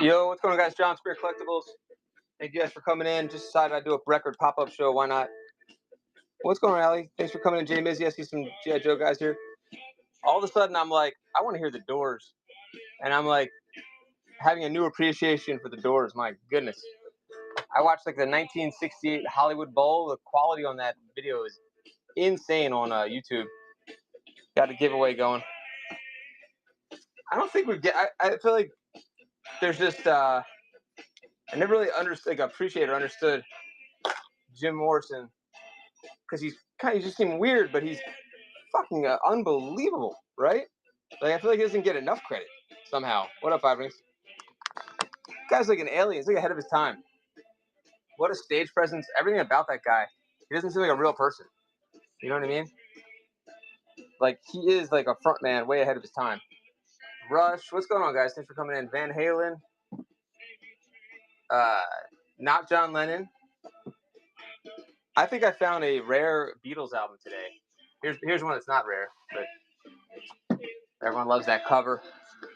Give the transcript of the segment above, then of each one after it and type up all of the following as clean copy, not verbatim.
Yo, what's going on, guys? John Square Collectibles. Thank you guys for coming in. Just decided I'd do a record pop-up show. Why not? What's going on, Allie? Thanks for coming in, Jay Mizzy. I see some G.I. Joe guys here. All of a sudden, I'm like, I want to hear the Doors. And I'm like, having a new appreciation for the Doors. My goodness. I watched like the 1968 Hollywood Bowl. The quality on that video is insane on YouTube. Got a giveaway going. I don't think we get. I feel like there's just. I never really understood, appreciated or understood Jim Morrison because he's kind of just seemed weird, but he's fucking unbelievable, right? Like I feel like he doesn't get enough credit somehow. What up, Five Rings? Guy's like an alien. He's like ahead of his time. What a stage presence! Everything about that guy. He doesn't seem like a real person. You know what I mean? Like he is like a front man, way ahead of his time. Rush, what's going on, guys? Thanks for coming in. Van Halen. Not John Lennon. I think I found a rare Beatles album today. Here's one that's not rare, but everyone loves that cover.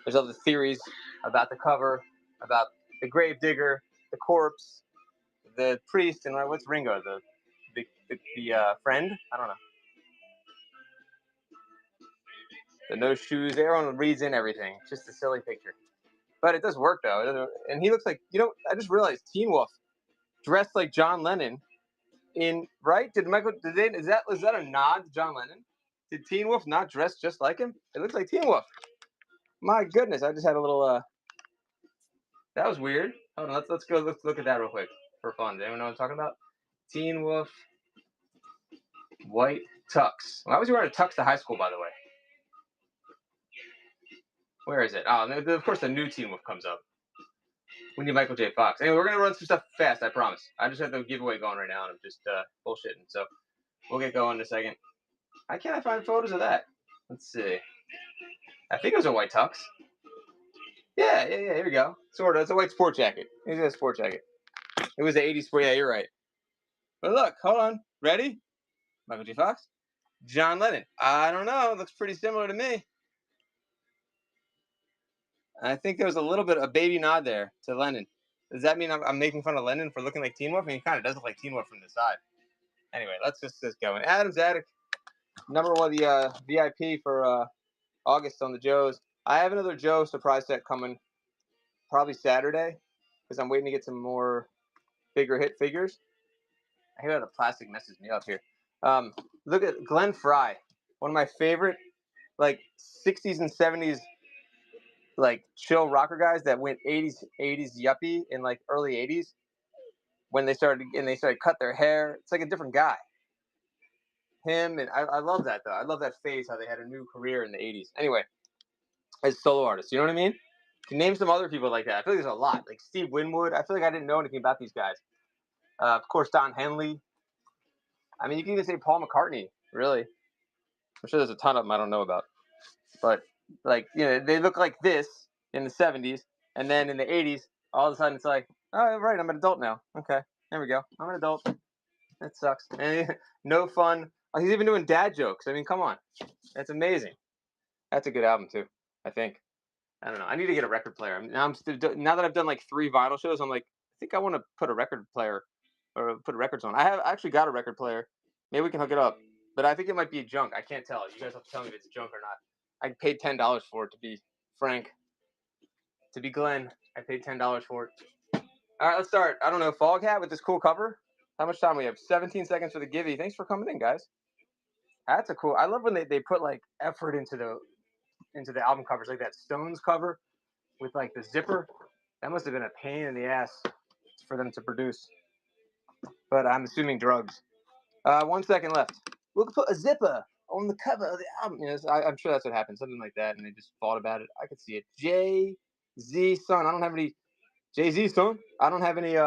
There's other theories about the cover, about the Gravedigger, the corpse, the priest, and what's Ringo, the friend? I don't know. The no shoes. Everyone reads in everything. It's just a silly picture, but it does work though. And he looks like, I just realized Teen Wolf dressed like John Lennon. Right? Is that a nod to John Lennon? Did Teen Wolf not dress just like him? It looks like Teen Wolf. My goodness, I just had a little that was weird. Hold on, let's look at that real quick for fun. Does anyone know what I'm talking about? Teen Wolf white tux. Why was he wearing a tux to high school, by the way? Where is it? Oh, of course the new Teen Wolf comes up. We need Michael J. Fox. Anyway, we're gonna run some stuff fast, I promise. I just have the giveaway going right now, and I'm just bullshitting. So we'll get going in a second. Why can't I find photos of that? Let's see. I think it was a white tux. Yeah, here we go. Sort of. It's a white sport jacket. It's a sport jacket. It was the 80s sport. Yeah, you're right. But look, hold on. Ready? Michael J. Fox? John Lennon. I don't know. It looks pretty similar to me. I think there was a little bit of a baby nod there to Lennon. Does that mean I'm making fun of Lennon for looking like Teen Wolf? I mean, he kind of does look like Teen Wolf from the side. Anyway, let's just go. And Adam's Attic, number one, the VIP for August on the Joes. I have another Joe surprise set coming probably Saturday because I'm waiting to get some more bigger hit figures. I hear how the plastic messes me up here. Look at Glenn Fry, one of my favorite, like 60s and 70s, like chill rocker guys that went 80s yuppie in like early 80s when they started cut their hair. It's like a different guy. Him, and I love that though. I love that phase, how they had a new career in the 80s. Anyway, as solo artists, you know what I mean? Can name some other people like that. I feel like there's a lot. Like Steve Winwood. I feel like I didn't know anything about these guys. Of course, Don Henley. I mean, you can even say Paul McCartney. Really, I'm sure there's a ton of them I don't know about. But like, they look like this in the 70s, and then in the 80s, all of a sudden it's like, oh, right, I'm an adult now. Okay, there we go. I'm an adult. That sucks. And no fun. Oh, he's even doing dad jokes. I mean, come on. That's amazing. That's a good album too, I think. I don't know. I need to get a record player. Now that I've done like 3 vinyl shows, I'm like, I think I want to put a record player or put records on. I actually got a record player. Maybe we can hook it up, but I think it might be junk. I can't tell. You guys have to tell me if it's junk or not. I paid $10 for it, to be frank. To be Glenn, I paid $10 for it. All right, let's start. I don't know, Foghat with this cool cover. How much time we have? 17 seconds for the givey. Thanks for coming in, guys. That's a cool. I love when they put like effort into the album covers, like that Stones cover with like the zipper. That must have been a pain in the ass for them to produce. But I'm assuming drugs. 1 second left. We'll put a zipper on the cover of the album. I'm sure that's what happened. Something like that, and they just thought about it. I could see it. Jay-Z, son. I don't have any Jay-Z, son. I don't have any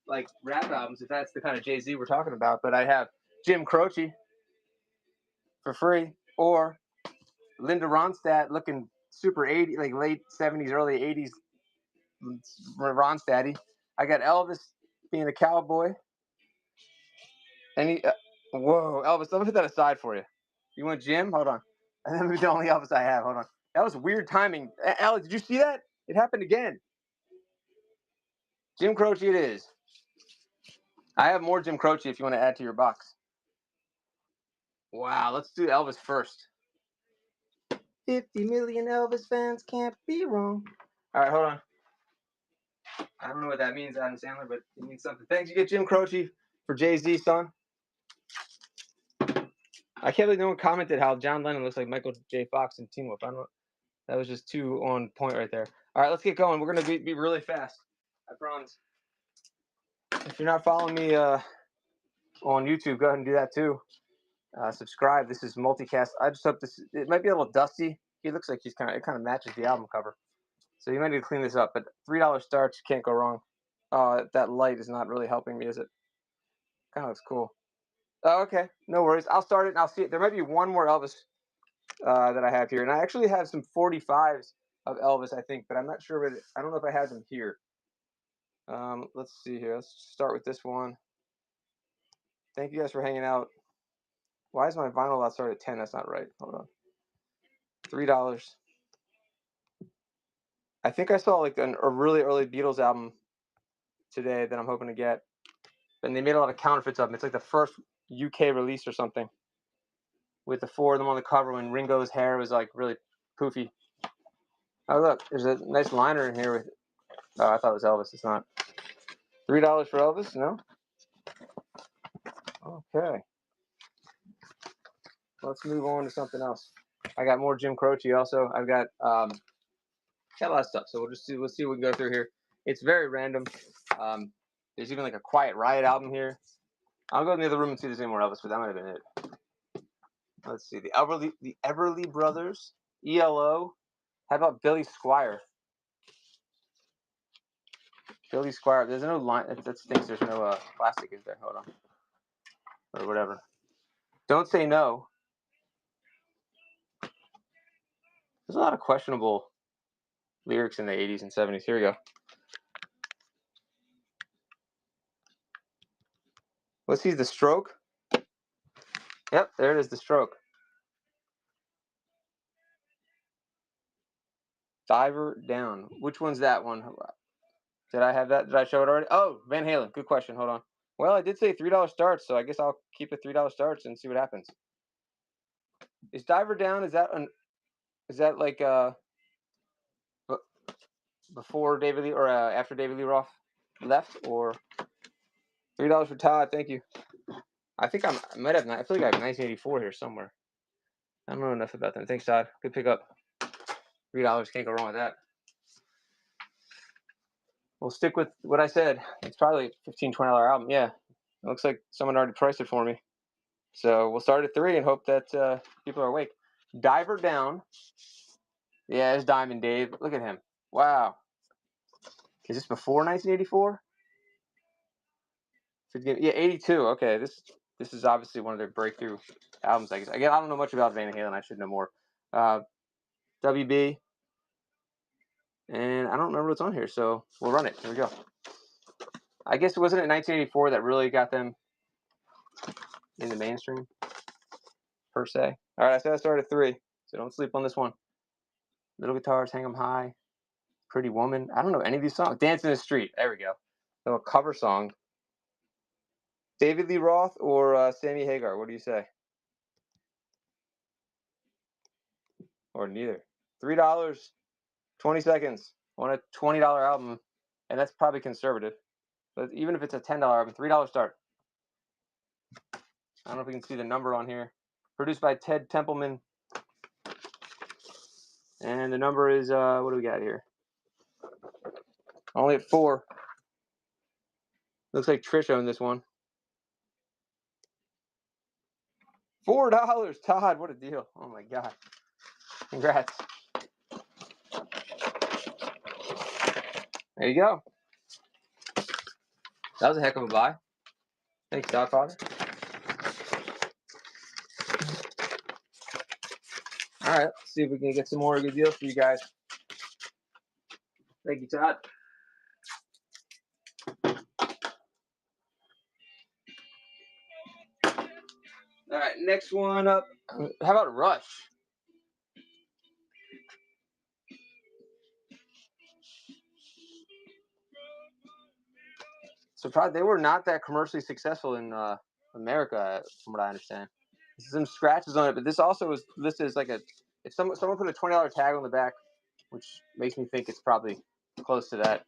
like rap albums, if that's the kind of Jay-Z we're talking about. But I have Jim Croce for free, or Linda Ronstadt looking super 80s, like late 70s, early 80s Ronstadty. I got Elvis being a cowboy. And whoa, Elvis, let me put that aside for you. You want Jim? Hold on. And that would be the only Elvis I have. Hold on. That was weird timing. Alex, did you see that? It happened again. Jim Croce it is. I have more Jim Croce if you want to add to your box. Wow, let's do Elvis first. 50 million Elvis fans can't be wrong. All right, hold on. I don't know what that means, Adam Sandler, but it means something. Thanks. You get Jim Croce for Jay-Z, son. I can't believe no one commented how John Lennon looks like Michael J. Fox in Teen Wolf. I don't know. That was just too on point right there. All right, let's get going. We're going to be really fast. I promise. If you're not following me on YouTube, go ahead and do that too. Subscribe. This is Multicast. I just hope this. It might be a little dusty. He looks like it kind of matches the album cover. So you might need to clean this up. But $3 starch, can't go wrong. That light is not really helping me, is it? Kind of looks cool. Oh, okay, no worries. I'll start it and I'll see it. There might be one more Elvis that I have here, and I actually have some 45s of Elvis, I think, but I'm not sure. But I don't know if I have them here. Let's see here. Let's start with this one. Thank you guys for hanging out. Why is my vinyl lot start at 10? That's not right. Hold on. $3. I think I saw like a really early Beatles album today that I'm hoping to get. And they made a lot of counterfeits of them. It's like the first UK release or something, with the four of them on the cover when Ringo's hair was like really poofy. Oh look, there's a nice liner in here with. Oh, I thought it was Elvis. It's not. $3 for Elvis? No. Okay. Let's move on to something else. I got more Jim Croce also. I've got a lot of stuff. So we'll see what we can go through here. It's very random. There's even like a Quiet Riot album here. I'll go in the other room and see if there's any more Elvis, but that might have been it. Let's see. The Everly Brothers. ELO. How about Billy Squier? Billy Squier. There's no line. That stinks. There's no plastic, is there? Hold on. Or whatever. Don't Say No. There's a lot of questionable lyrics in the 80s and 70s. Here we go. Let's see The Stroke. Yep, there it is, The Stroke. Diver Down. Which one's that one? Did I have that? Did I show it already? Oh, Van Halen. Good question. Hold on. Well, I did say $3 starts, so I guess I'll keep it $3 starts and see what happens. Is Diver Down? Is that like before David Lee or after David Lee Roth left, or $3 for Todd? Thank you. I think I might have. I feel like I have 1984 here somewhere. I don't know enough about them. Thanks, Todd. Good pickup. $3, can't go wrong with that. We'll stick with what I said. It's probably a $15, $20 album. Yeah, it looks like someone already priced it for me. So we'll start at 3 and hope that people are awake. Diver Down. Yeah, it's Diamond Dave. Look at him. Wow. Is this before 1984? Yeah, 82. Okay, this is obviously one of their breakthrough albums. I guess. Again, I don't know much about Van Halen. I should know more. WB. And I don't remember what's on here, so we'll run it. Here we go. I guess it wasn't in 1984 that really got them in the mainstream, per se. All right, I said I started at 3, so don't sleep on this one. Little Guitars, Hang 'Em High, Pretty Woman. I don't know any of these songs. Dance in the Street. There we go. So a cover song. David Lee Roth or Sammy Hagar? What do you say? Or neither. $3, 20 seconds on a $20 album, and that's probably conservative. But even if it's a $10 album, $3 start. I don't know if we can see the number on here. Produced by Ted Templeman. And the number is, what do we got here? Only at 4. Looks like Trish owned this one. $4, Todd. What a deal. Oh my God. Congrats. There you go. That was a heck of a buy. Thanks, Godfather. All right, let's see if we can get some more good deals for you guys. Thank you, Todd. All right, next one up. How about Rush? Surprised they were not that commercially successful in America, from what I understand. There's some scratches on it, but this also was listed as like a. If someone put a $20 tag on the back, which makes me think it's probably close to that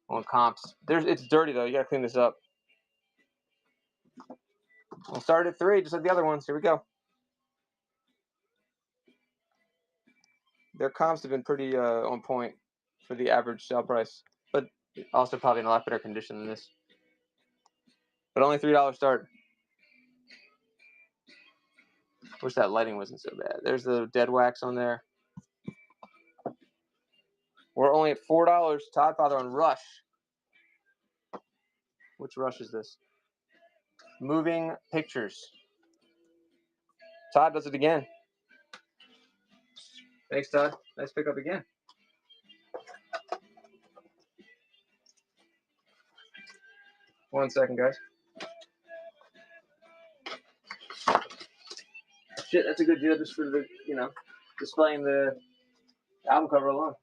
on comps. It's dirty though. You gotta clean this up. We'll start at 3, just like the other ones. Here we go. Their comps have been pretty on point for the average sale price, but also probably in a lot better condition than this. But only $3 start. Wish that lighting wasn't so bad. There's the dead wax on there. We're only at $4. Todd Father on Rush. Which Rush is this? Moving Pictures. Todd does it again. Thanks, Todd. Nice pickup again. One second, guys. Shit, that's a good deal just for the, displaying the album cover alone.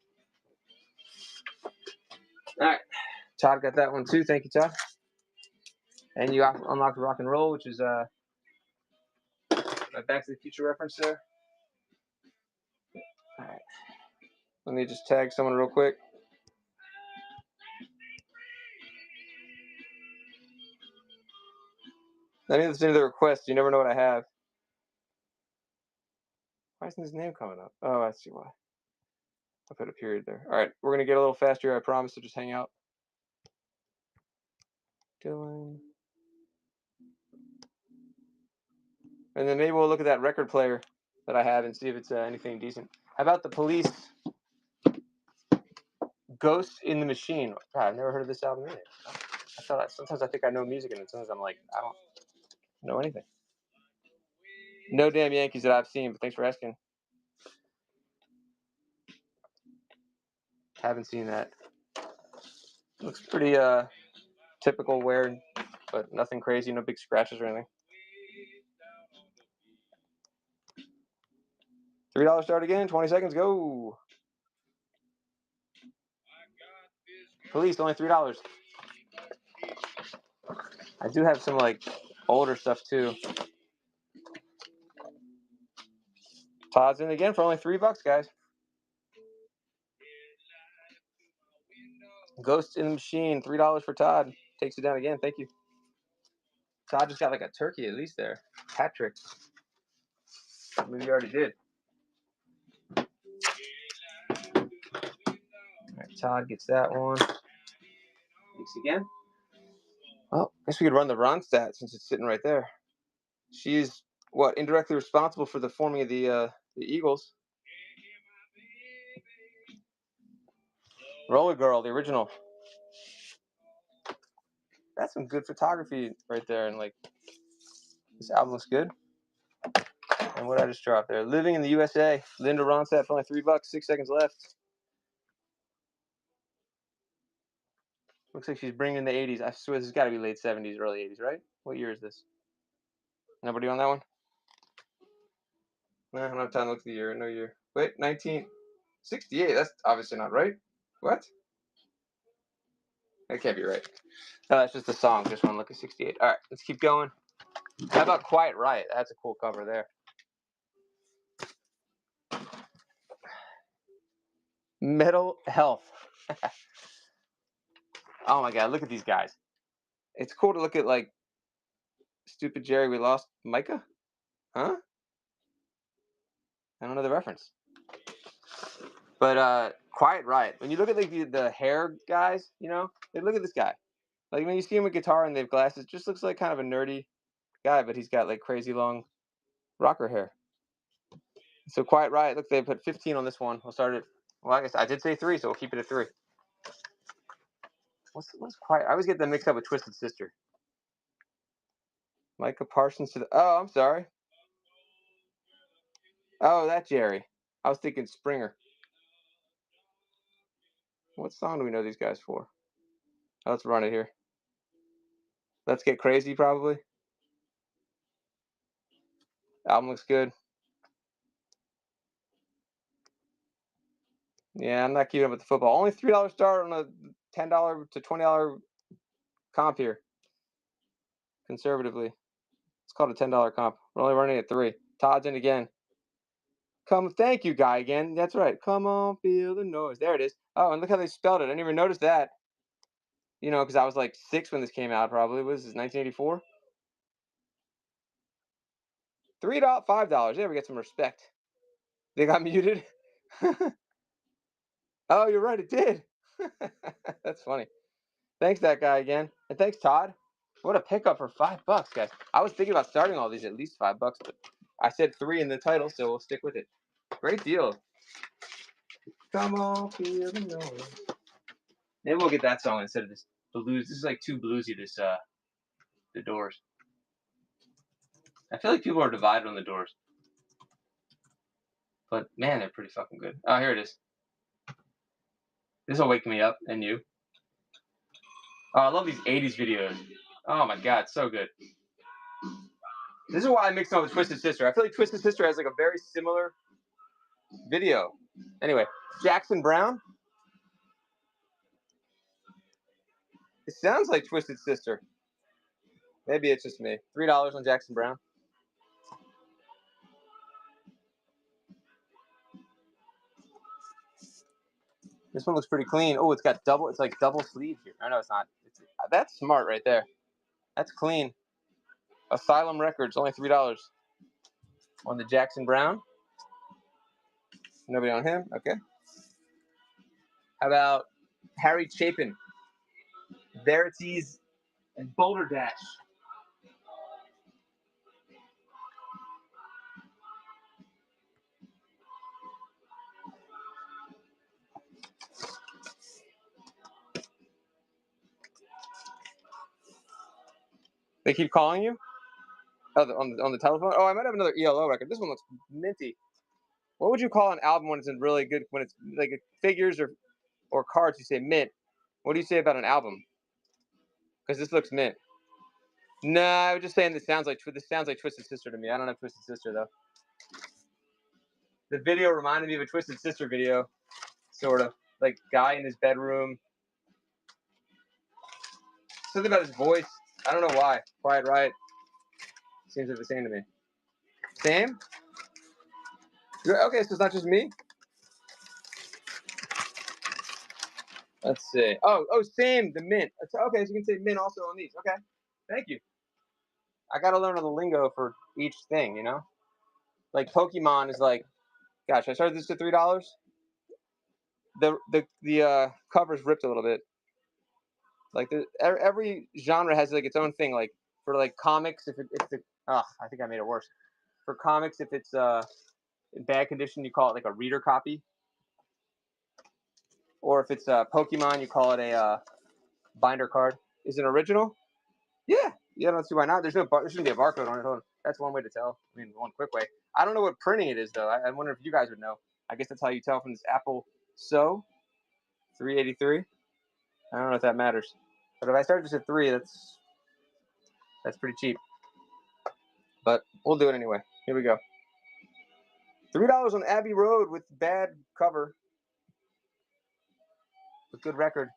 All right. Todd got that one too. Thank you, Todd. And you unlocked Rock and Roll, which is a Back to the Future reference there. All right. Let me just tag someone real quick. I mean, it's into the request. You never know what I have. Why isn't his name coming up? Oh, I see why. I put a period there. All right, we're going to get a little faster, I promise, so just hang out. Dylan. And then maybe we'll look at that record player that I have and see if it's anything decent. How about the Police? Ghost in the Machine. God, I've never heard of this album either. Sometimes I think I know music, and sometimes I'm like, I don't know anything. No damn Yankees that I've seen, but thanks for asking. Haven't seen that. Looks pretty typical wear, but nothing crazy, no big scratches or anything. $3 start again, 20 seconds, go. Police, only $3. I do have some like older stuff too. Todd's in again for only $3, guys. Ghost in the Machine, $3 for Todd. Takes it down again. Thank you. Todd just got like a turkey at least there. Hat trick. Maybe you already did. All right, Todd gets that one. Thanks again. Well, I guess we could run the Ron stat since it's sitting right there. She's indirectly responsible for the forming of the Eagles. Roller Girl, the original. That's some good photography right there, and like this album looks good. And what I just dropped there, Living in the USA, Linda Ronstadt for only $3, 6 seconds left. Looks like she's bringing in the 80s. I swear this has got to be late 70s, early 80s, right? What year is this? Nobody on that one? No, I don't have time to look at the year. No year. Wait, 1968. That's obviously not right. What? That can't be right. No, that's just the song. Just want to look at 68. All right, let's keep going. How about Quiet Riot? That's a cool cover there. Metal Health. Oh my God, look at these guys. It's cool to look at like Stupid Jerry, We Lost Micah? Huh? I don't know the reference. But Quiet Riot. When you look at like the hair guys, look at this guy. Like when you see him with guitar and they have glasses, just looks like kind of a nerdy guy, but he's got like crazy long rocker hair. So Quiet Riot, look, they put 15 on this one. We'll start it. Well, I guess I did say 3, so we'll keep it at 3. What's Quiet? I always get them mixed up with Twisted Sister. Micah Parsons to the. Oh, I'm sorry. Oh, that Jerry. I was thinking Springer. What song do we know these guys for? Oh, let's run it here. Let's Get Crazy, probably. Album looks good. Yeah, I'm not keeping up with the football. Only $3 start on a $10 to $20 comp here. Conservatively. It's called a $10 comp. We're only running at 3. Todd's in again. Thank you, guy, again. That's right. Come on, feel the noise. There it is. Oh, and look how they spelled it. I didn't even notice that. You know, because I was like 6 when this came out, probably. What is this, 1984? $3, $5. Yeah, we get some respect. They got muted. Oh, you're right, it did. That's funny. Thanks, that guy again, and thanks, Todd. What a pickup for $5, guys. I was thinking about starting all these at least $5, but I said 3 in the title, so we'll stick with it. Great deal. Come on, feel the noise. Maybe we'll get that song instead of this blues. This is like too bluesy. This the Doors. I feel like people are divided on the Doors, but man, they're pretty fucking good. Oh, here it is. This will wake me up, and you. Oh, I love these 80s videos. Oh my god, so good. This is why I mixed up with Twisted Sister. I feel like Twisted Sister has like a very similar video. Anyway, Jackson Browne. It sounds like Twisted Sister. Maybe it's just me. $3 on Jackson Browne. This one looks pretty clean. Oh, it's got double. It's like double sleeve here. I know it's not. That's smart right there. That's clean. Asylum Records, only $3 on the Jackson Browne. Nobody on him. Okay. How about Harry Chapin, Verities, and Boulder Dash? They keep calling you? Oh, on the telephone? Oh, I might have another ELO record. This one looks minty. What would you call an album when it's in really good, when it's like figures or cards, you say mint. What do you say about an album? Because this looks mint. No, I was just saying this sounds like Twisted Sister to me. I don't have Twisted Sister though. The video reminded me of a Twisted Sister video, sort of. Like guy in his bedroom. Something about his voice. I don't know why. Quiet Riot seems like the same to me. Same? Okay, so it's not just me? Let's see. Oh, same, the mint. Okay, so you can say mint also on these. Okay, thank you. I gotta learn the lingo for each thing, you know? Like Pokemon is like, gosh, I started this at $3. The cover's ripped a little bit. Like every genre has like its own thing. Like for like comics, if I think I made it worse. For comics, if it's in bad condition, you call it like a reader copy. Or if it's Pokemon, you call it a binder card. Is it original? Yeah. Yeah, I don't see why not. There shouldn't be a barcode on it. Hold on. That's one way to tell. I mean, one quick way. I don't know what printing it is though. I wonder if you guys would know. I guess that's how you tell from this Apple So 383. I don't know if that matters. But if I start this at 3, that's pretty cheap. But we'll do it anyway. Here we go. $3 on Abbey Road with bad cover. With good record.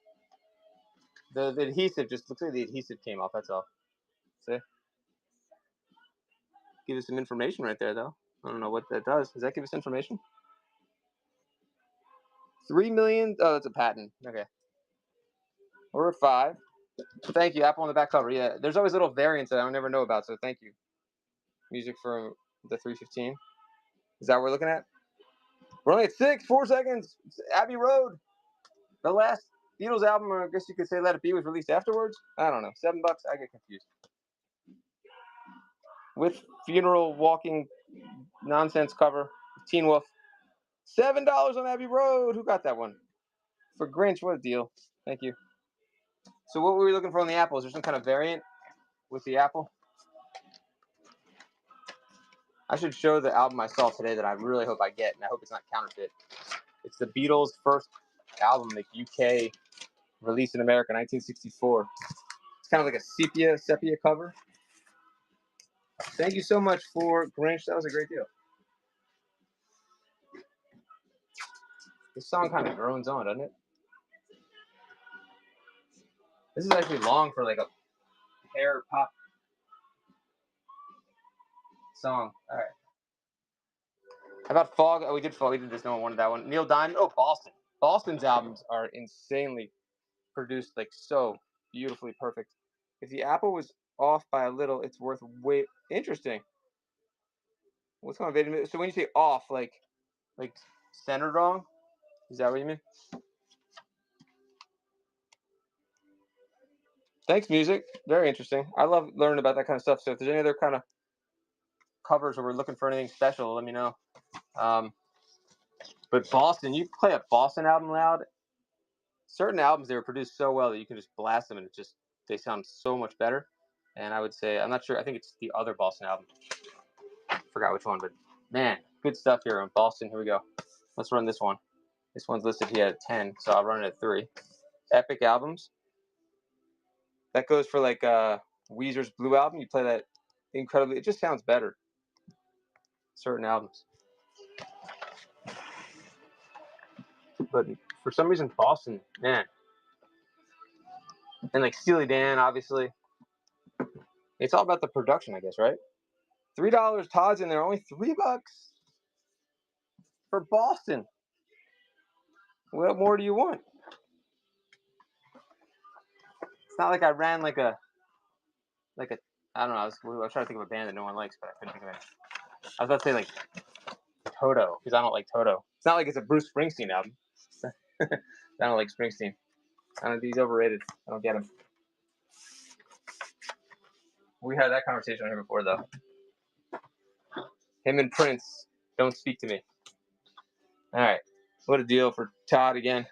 The adhesive just looks like the adhesive came off. That's all. See? Give us some information right there, though. I don't know what that does. Does that give us information? 3 million. Oh, that's a patent. Okay. We're at 5. Thank you. Apple on the back cover. Yeah. There's always little variants that I never know about. So thank you. Music from the 315. Is that what we're looking at? We're only at 6. 4 seconds. It's Abbey Road. The last Beatles album, or I guess you could say Let It Be, was released afterwards. I don't know. $7. I get confused. With funeral walking nonsense cover. Teen Wolf. $7 on Abbey Road. Who got that one? For Grinch, what a deal. Thank you. So what were we looking for on the Apple? Is there some kind of variant with the Apple? I should show the album I saw today that I really hope I get, and I hope it's not counterfeit. It's the Beatles' first album, like UK, released in America in 1964. It's kind of like a sepia cover. Thank you so much for Grinch. That was a great deal. This song kind of drones on, doesn't it? This is actually long for like a hair pop song. All right. How about Fog? Oh, we did Fog. We did this. No one wanted that one. Neil Diamond. Oh, Boston. Boston's albums are insanely produced, like so beautifully perfect. If the apple was off by a little, it's worth way. Interesting. What's going on? So when you say off, like centered wrong, is that what you mean? Thanks, music. Very interesting. I love learning about that kind of stuff. So if there's any other kind of covers or we're looking for anything special, let me know. But Boston, you play a Boston album loud. Certain albums, they were produced so well that you can just blast them and they sound so much better. And I would say, I'm not sure, I think it's the other Boston album. Forgot which one, but man, good stuff here on Boston. Here we go. Let's run this one. This one's listed here at 10, so I'll run it at 3. Epic albums. That goes for like Weezer's Blue album. You play that incredibly, it just sounds better. Certain albums. But for some reason, Boston, man. And like Steely Dan, obviously. It's all about the production, I guess, right? $3. Todd's in there, only $3 for Boston. What more do you want? It's not like I ran like a I don't know. I was trying to think of a band that no one likes, but I couldn't think of it. I was about to say like Toto, because I don't like Toto. It's not like it's a Bruce Springsteen album. I don't like Springsteen. I don't think he's overrated. I don't get him. We had that conversation here before, though. Him and Prince, Don't Speak to Me. All right. What a deal for Todd again.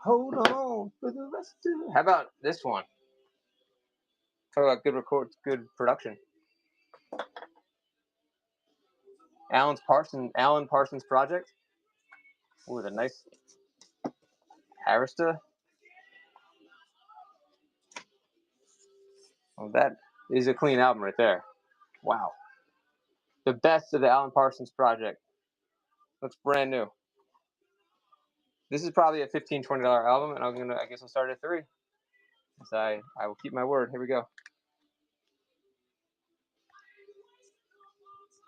Hold on for the rest of it. How about this one? Talk about good production. Alan Parsons Project. Ooh, the nice Arista. Oh, that is a clean album right there. Wow. The best of the Alan Parsons Project. Looks brand new. This is probably a $15, $20 album, and I guess I'll start at 3. So I will keep my word. Here we go.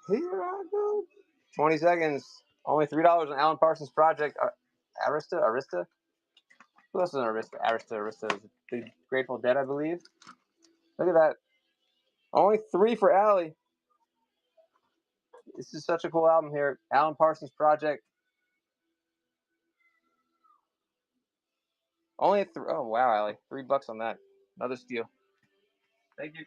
Here I go. 20 seconds. Only $3 on Alan Parsons Project. Arista? Who else is on Arista is the Grateful Dead, I believe. Look at that. Only 3 for Allie. This is such a cool album here. Alan Parsons Project. Only oh wow, Allie. $3 on that. Another steal. Thank you.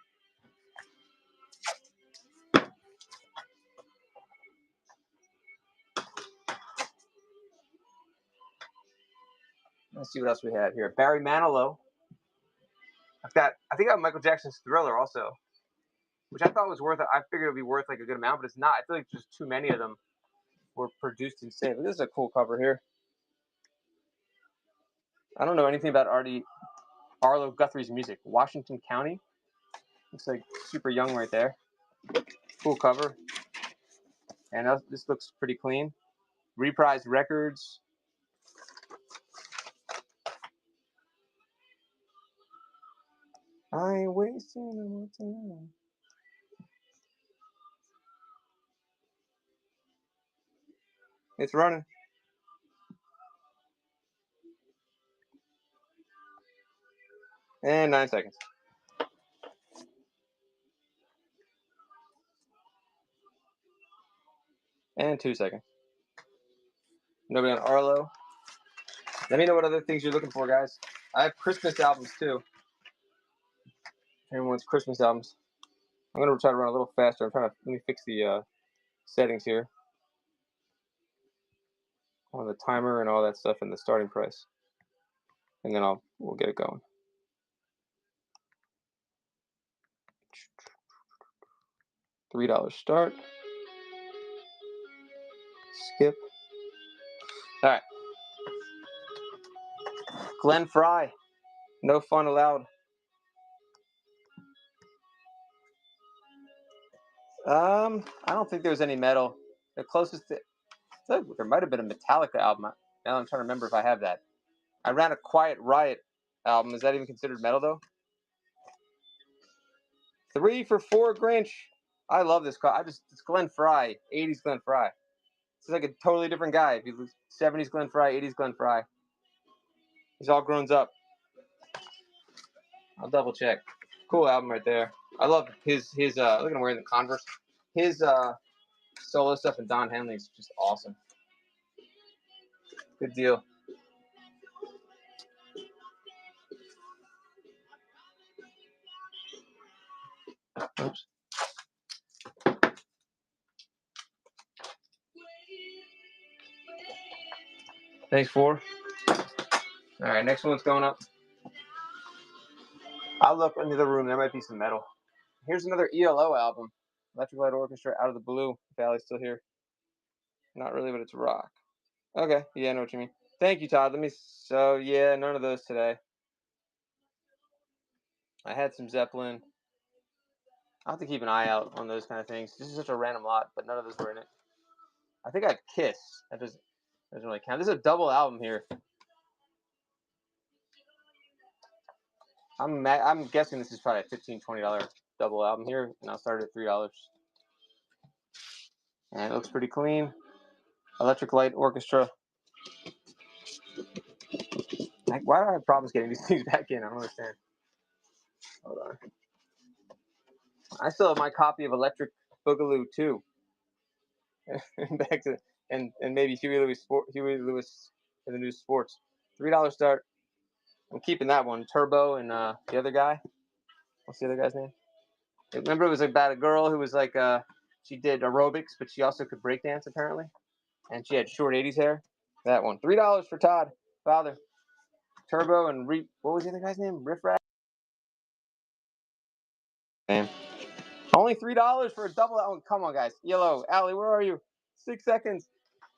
Let's see what else we had here. Barry Manilow. I think I have Michael Jackson's Thriller also, which I thought was worth it. I figured it would be worth like a good amount, but it's not. I feel like just too many of them were produced and saved. This is a cool cover here. I don't know anything about Arlo Guthrie's music. Washington County. Looks like super young right there. Cool cover. And this looks pretty clean. Reprise Records. I ain't wasting no more time. It's running. And 9 seconds. And 2 seconds. Nobody on Arlo. Let me know what other things you're looking for, guys. I have Christmas albums too. Everyone wants Christmas albums. I'm gonna try to run a little faster. Let me fix the settings here on the timer and all that stuff and the starting price, and then we'll get it going. $3 start. Skip. All right. Glenn Frey. No Fun Allowed. I don't think there's any metal. The closest I feel like there might have been a Metallica album. Now I'm trying to remember if I have that. I ran a Quiet Riot album. Is that even considered metal though? 3 for $4 Grinch. I love this car. It's Glenn Frey, 80s Glenn Frey. It's like a totally different guy. If you 70s Glenn Frey, 80s Glenn Frey. He's all grown up. I'll double check. Cool album right there. I love his look at him wearing the Converse. His solo stuff and Don Henley is just awesome. Good deal. Oops. Thanks, 4. All right, next one's going up. I'll look into the room. There might be some metal. Here's another ELO album. Electric Light Orchestra, Out of the Blue. Valley's still here. Not really, but it's rock. Okay, yeah, I know what you mean. Thank you, Todd. So, yeah, none of those today. I had some Zeppelin. I'll have to keep an eye out on those kind of things. This is such a random lot, but none of those were in it. I think I had Kiss. That doesn't really count. This is a double album here. I'm guessing this is probably a $15, $20 double album here, and I'll start at $3. And it looks pretty clean. Electric Light Orchestra. Why do I have problems getting these things back in? I don't understand. Hold on. I still have my copy of Electric Boogaloo 2. Back to and maybe Huey Lewis in the new sports. $3 start. I'm keeping that one. Turbo and the other guy. What's the other guy's name? Remember, it was about a girl who was like she did aerobics, but she also could break dance apparently, and she had short '80s hair. That one. $3 for Todd, father. Turbo and what was the other guy's name? Riff Raff. Man. Only $3 for a double album. Come on, guys. ELO. Allie, where are you? 6 seconds.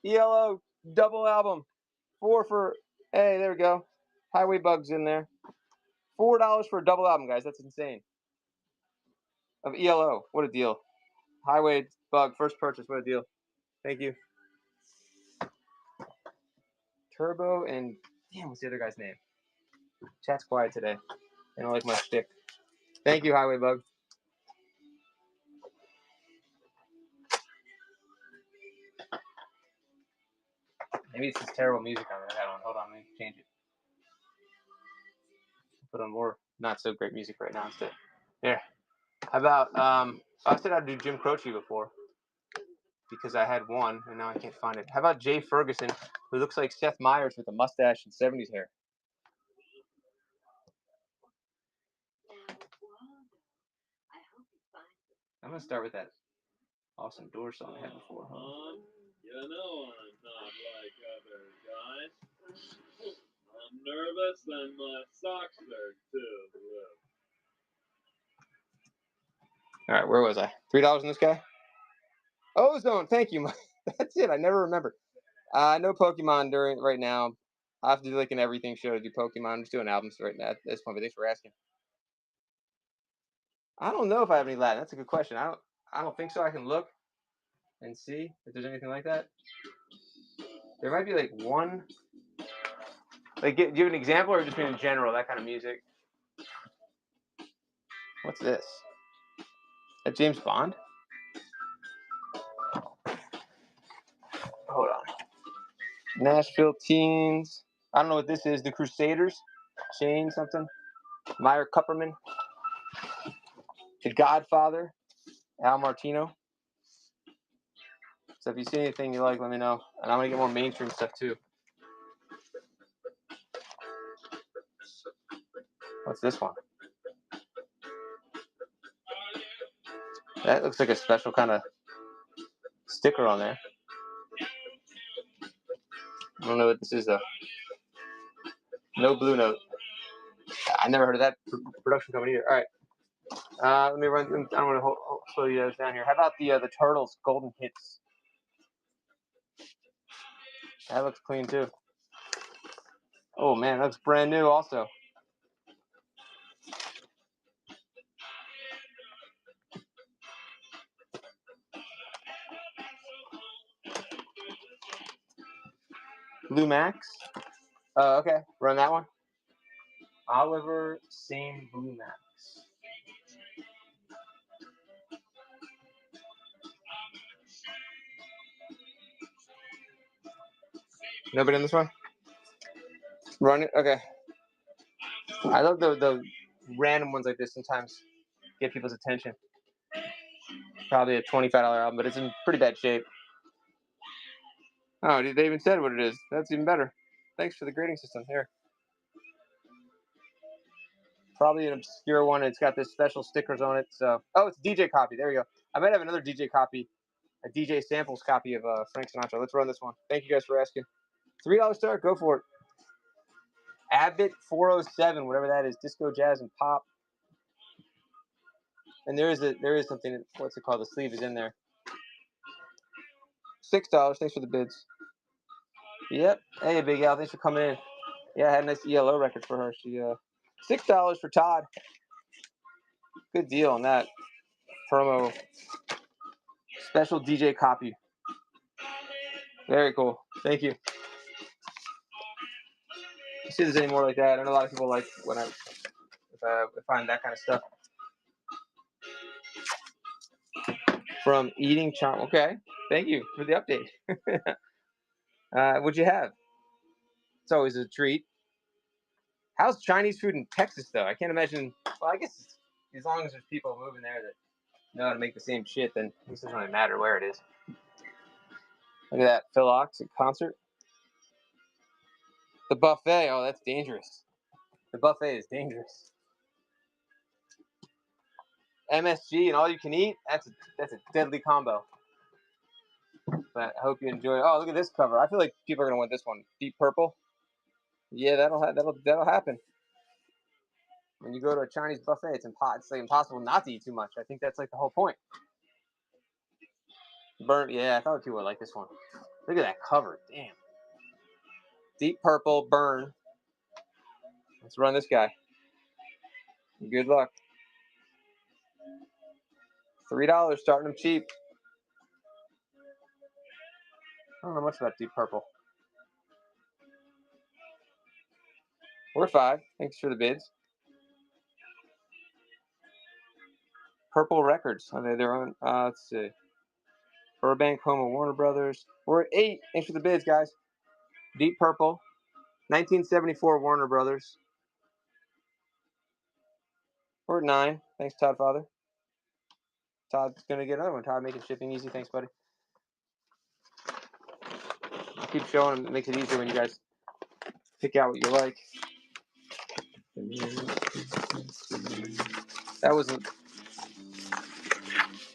ELO double album. 4 for. Hey, there we go. Highway Bugs in there. $4 for a double album, guys. That's insane. Of ELO. What a deal. Highway Bug, first purchase. What a deal. Thank you. Turbo and. Damn, what's the other guy's name? Chat's quiet today. I don't like my shtick. Thank you, Highway Bug. Maybe it's this terrible music on that one. Hold on, let me change it. Put on more not so great music right now instead. Here. How about I said I'd do Jim Croce before because I had one and now I can't find it. How about Jay Ferguson, who looks like Seth Meyers with a mustache and 70s hair? I'm gonna start with that awesome Doors song I had before. You know I'm not like other guys. I'm nervous and my socks are too blue. All right, where was I? $3 in this guy? Ozone, thank you. That's it. I never remember. No Pokemon right now. I have to do like an everything show to do Pokemon. I'm just doing albums right now at this point, but thanks for asking. I don't know if I have any Latin. That's a good question. I don't think so. I can look and see if there's anything like that. There might be like one. Like, do you have an example, or just mean in general that kind of music? What's this? Is that James Bond? Hold on. Nashville Teens. I don't know what this is. The Crusaders. Shane something. Meyer Kupperman. The Godfather. Al Martino. So if you see anything you like, let me know. And I'm going to get more mainstream stuff too. What's this one? That looks like a special kind of sticker on there. I don't know what this is though. No Blue Note. I never heard of that production company either. All right. Let me run. I don't want to slow you guys down here. How about the Turtles Golden Hits? That looks clean too. Oh man, that looks brand new also. Blue Max. Okay, run that one. Oliver, same Blue Max. Nobody on this one? Run it? Okay. I love the random ones like this sometimes get people's attention. Probably a $25 album, but it's in pretty bad shape. Oh, they even said what it is. That's even better. Thanks for the grading system. Here. Probably an obscure one. It's got this special stickers on it. So, oh, it's a DJ copy. There we go. I might have another DJ copy, a DJ Samples copy of Frank Sinatra. Let's run this one. Thank you guys for asking. $3 start. Go for it. Abbott 407, whatever that is. Disco, jazz, and pop. And there is something. What's it called? The sleeve is in there. $6. Thanks for the bids. Yep. Hey, Big Al. Thanks for coming in. Yeah, I had a nice ELO record for her. She $6 for Todd. Good deal on that promo. Special DJ copy. Very cool. Thank you. See if there's any more like that. I know a lot of people like when I find that kind of stuff. From Eating Charm. Okay. Thank you for the update. What'd you have? It's always a treat. How's Chinese food in Texas, though? I can't imagine. Well, I guess as long as there's people moving there that know how to make the same shit, then it doesn't really matter where it is. Look at that. Phil Ox at concert. The buffet. Oh, that's dangerous. The buffet is dangerous. MSG and all you can eat. That's a deadly combo. But I hope you enjoy. Oh, look at this cover. I feel like people are gonna want this one. Deep Purple. Yeah, that'll happen. When you go to a Chinese buffet, it's like impossible not to eat too much. I think that's like the whole point. Burn. Yeah, I thought people would like this one. Look at that cover. Damn. Deep Purple. Burn. Let's run this guy. Good luck. $3, starting them cheap. I don't know much about Deep Purple. We're 5. Thanks for the bids. Purple Records. Are they their own? Let's see. Burbank, home of Warner Brothers. We're at 8. Thanks for the bids, guys. Deep Purple. 1974 Warner Brothers. We're at 9. Thanks, Todd Father. Todd's going to get another one. Todd, making shipping easy. Thanks, buddy. I'll keep showing them. It makes it easier when you guys pick out what you like. That wasn't...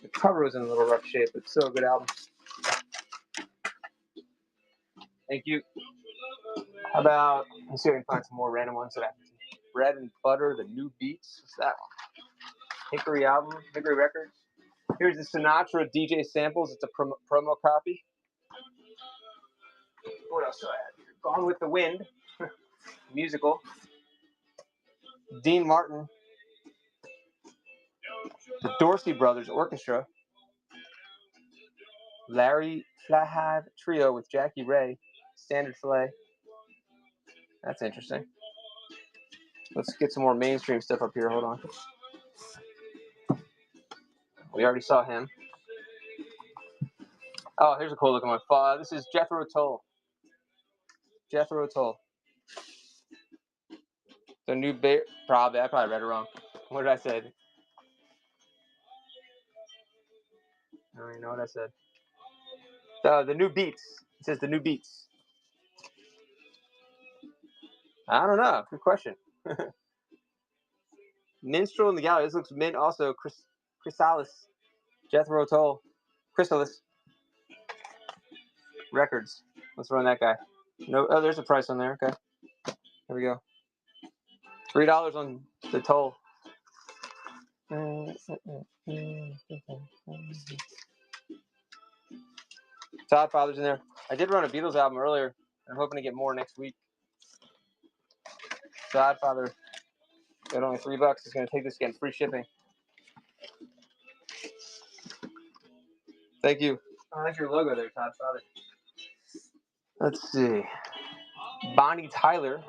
The cover was in a little rough shape, but still a good album. Thank you. How about... Let's see if I can find some more random ones that I Bread and Butter, the New Beats. What's that one? Hickory album, Hickory Records. Here's the Sinatra DJ Samples. It's a promo copy. What else do I have here? Gone with the Wind. Musical. Dean Martin. The Dorsey Brothers Orchestra. Larry Flahive Trio with Jackie Ray. Standard Filet. That's interesting. Let's get some more mainstream stuff up here. Hold on. We already saw him. Oh, here's a cool looking one. This is Jethro Tull. Jethro Tull. The new bear. I probably read it wrong. What did I say? I don't even know what I said. The New Beats. It says the New Beats. I don't know. Good question. Minstrel in the Gallery. This looks mint. Also, Chrysalis. Jethro Tull. Chrysalis. Records. Let's run that guy. No. Oh, there's a price on there. Okay. Here we go. $3 on the Tull. Todd Father's in there. I did run a Beatles album earlier. I'm hoping to get more next week. Todd Father at only $3 is going to take this again. Free shipping. Thank you. I like your logo there, Todd Father. Let's see. Bonnie Tyler.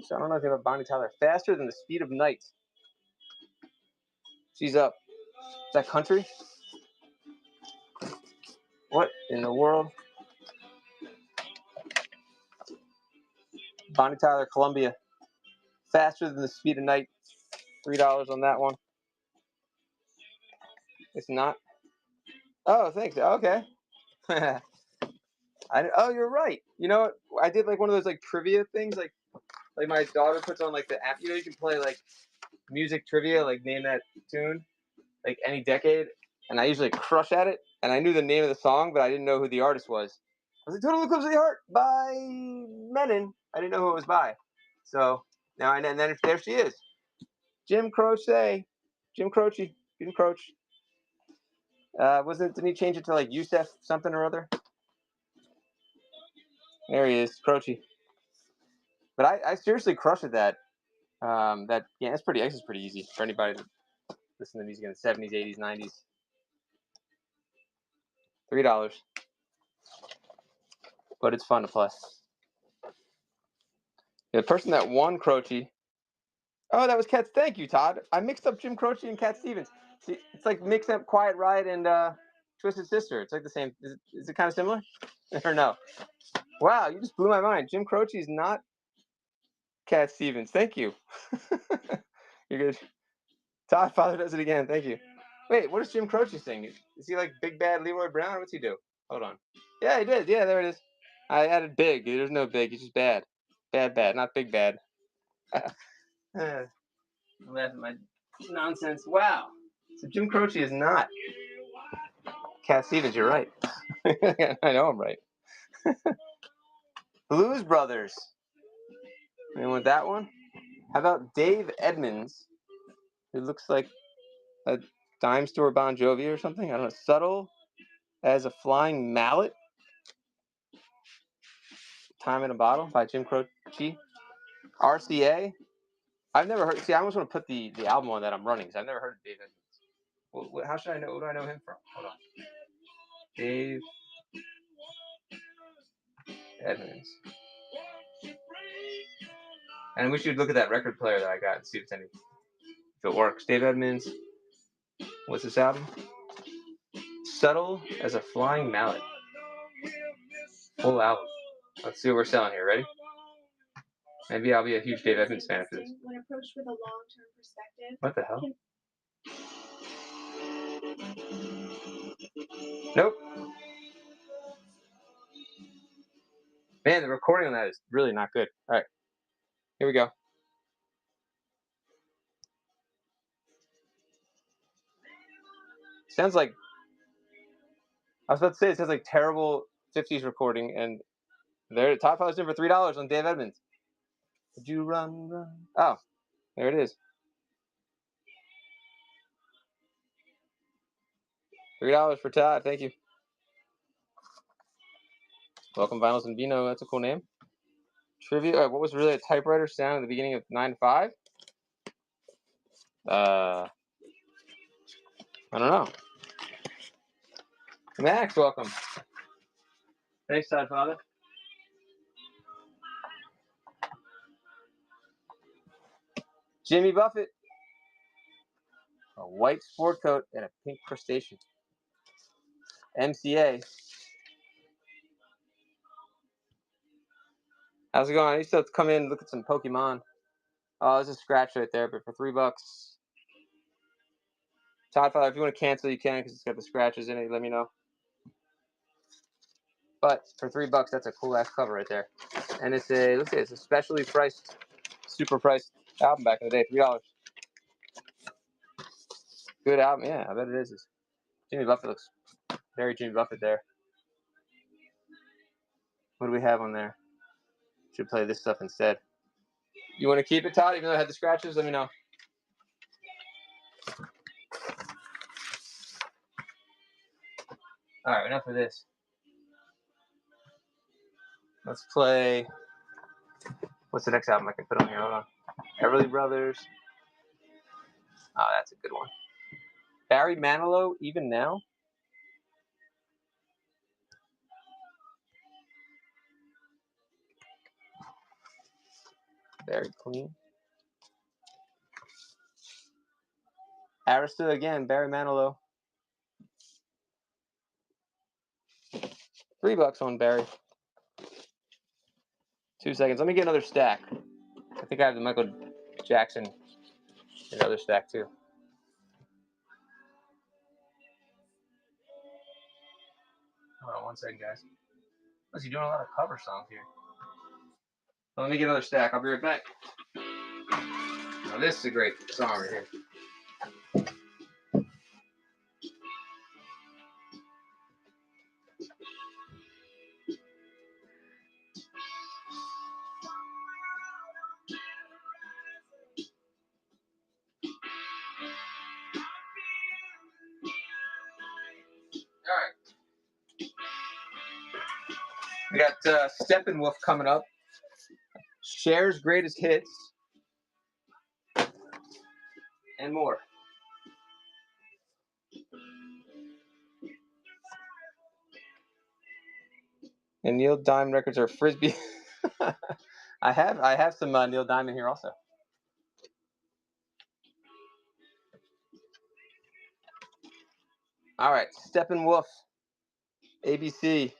So I don't know anything about Bonnie Tyler. Faster than the speed of night. She's up. Is that country? What in the world? Bonnie Tyler, Columbia. Faster than the speed of night. $3 on that one. It's not. Oh, thanks. Okay. Oh, you're right. You know what? I did like one of those like trivia things. Like my daughter puts on like the app. You know, you can play like music trivia, like name that tune, like any decade. And I usually crush at it. And I knew the name of the song, but I didn't know who the artist was. I was like, Total Eclipse of the Heart by Menon. I didn't know who it was by. So now and then there she is. Jim Croce. Jim Croce. Jim Croce. Didn't he change it to like Yusef something or other? There he is, Croce. But I seriously crush at that. It's pretty. This is pretty easy for anybody to listen to music in the 70s, 80s, 90s. $3. But it's fun to play. The person that won Croce. Oh, that was Cat. Thank you, Todd. I mixed up Jim Croce and Cat Stevens. See, it's like mixing up Quiet Riot and Twisted Sister. It's like the same. Is it kind of similar? Or no? Wow, you just blew my mind. Jim Croce is not Cat Stevens. Thank you. You're good. Todd Father does it again. Thank you. Wait, what does Jim Croce sing? Is he like Big Bad Leroy Brown? What's he do? Hold on. Yeah, he did. Yeah, there it is. I added big. There's no big. He's just bad. Bad. Not big bad. I'm laughing at my nonsense. Wow. So Jim Croce is not Cat Stevens. You're right. I know I'm right. Blues Brothers. Anyone with that one? How about Dave Edmunds, who looks like a dime store Bon Jovi or something? I don't know. Subtle as a Flying Mallet. Time in a Bottle by Jim Croce. RCA. I've never heard. See, I almost want to put the album on that I'm running because I've never heard of Dave Edmunds. Well, how should I know? Who do I know him from? Hold on. Dave Edmunds. And we should look at that record player that I got and see if it works. Dave Edmunds. What's this album? Subtle as a Flying Mallet. Full album. Let's see what we're selling here. Ready? Maybe I'll be a huge Dave Edmunds fan after this. When approached with a long-term perspective. What the hell? Nope. Man, the recording on that is really not good. All right. Here we go. Sounds like, I was about to say, it sounds like terrible 50s recording, and there, Todd Father's in for $3 on Dave Edmunds. Did you run? Oh, there it is. $3 for Todd. Thank you. Welcome, Vinyls and Vino. That's a cool name. Trivia. What was really a typewriter sound at the beginning of 9 to 5? I don't know. Max, welcome. Thanks, Todd Father. Jimmy Buffett. A white sport coat and a pink crustacean. MCA. How's it going? I used to come in and look at some Pokemon. Oh, there's a scratch right there, but for $3. Todd Father, if you want to cancel, you can because it's got the scratches in it. Let me know. But for $3, that's a cool ass cover right there. And it's a specially priced, super priced album back in the day, $3. Good album, yeah, I bet it is. Jimmy Buffett looks very Jimmy Buffett there. What do we have on there? Should play this stuff instead. You want to keep it, Todd, even though I had the scratches? Let me know. All right, enough of this. Let's play. What's the next album I can put on here? Hold on. Everly Brothers. Oh, that's a good one. Barry Manilow, Even Now. Very clean. Arista again, Barry Manilow. $3 on Barry. 2 seconds. Let me get another stack. I think I have the Michael Jackson in another stack too. Hold on 1 second, guys. Unless you're doing a lot of cover songs here. Let me get another stack. I'll be right back. Now this is a great song right here. We got Steppenwolf coming up. Cher's greatest hits. And more. And Neil Diamond records are Frisbee. I have some Neil Diamond here also. All right, Steppenwolf, ABC,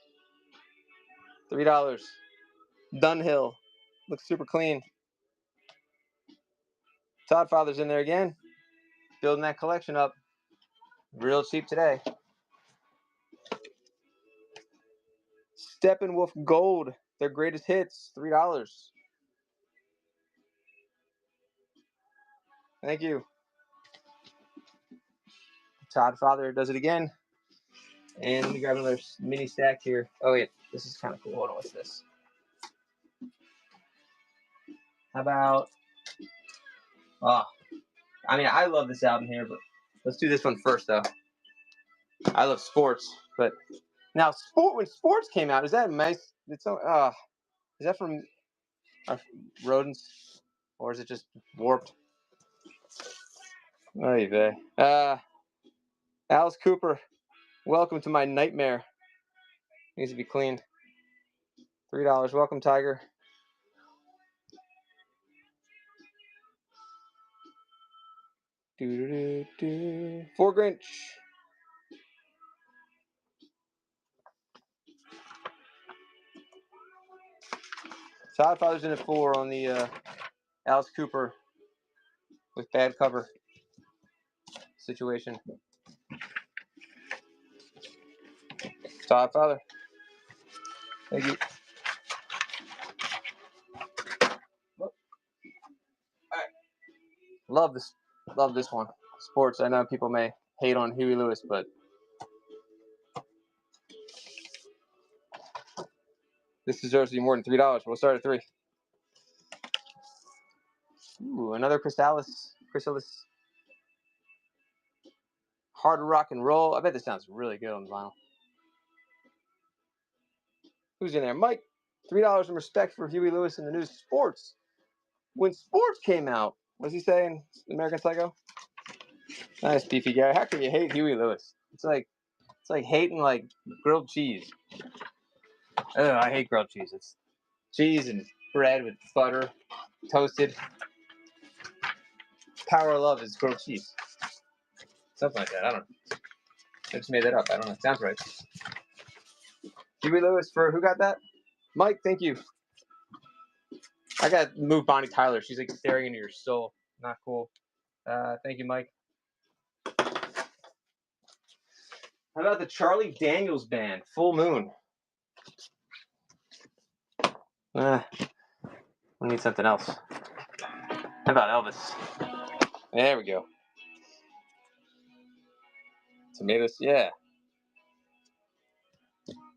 $3. Dunhill, looks super clean. Todd Father's in there again, building that collection up. Real cheap today. Steppenwolf Gold, their greatest hits, $3. Thank you. Todd Father does it again. And let me grab another mini stack here. Oh, wait, this is kind of cool. Hold on, what's this? How about, I mean, I love this album here, but let's do this one first, though. I love Sports, but now when Sports came out, is that nice? Is that from Rodents, or is it just Warped? Oy vey. Alice Cooper, welcome to my nightmare. Needs to be cleaned. $3. Welcome, Tiger. For Grinch. Todd Father's in at 4 on the Alice Cooper with bad cover situation. Todd Father. Thank you. All right. Love this one. Sports. I know people may hate on Huey Lewis, but this deserves to be more than $3. We'll start at 3. Ooh, another Chrysalis. Hard rock and roll. I bet this sounds really good on vinyl. Who's in there? Mike. $3 in respect for Huey Lewis in the news. Sports. When Sports came out, what's he saying? American Psycho? Nice, beefy guy. How can you hate Huey Lewis? It's like hating like grilled cheese. Oh, I hate grilled cheese. It's cheese and bread with butter, toasted. Power of love is grilled cheese. Something like that. I don't know. I just made that up. I don't know. It sounds right. Huey Lewis for who got that? Mike, thank you. I got to move Bonnie Tyler. She's like staring into your soul. Not cool. Thank you, Mike. How about the Charlie Daniels Band, Full Moon? We need something else. How about Elvis? There we go. Tomatoes, yeah.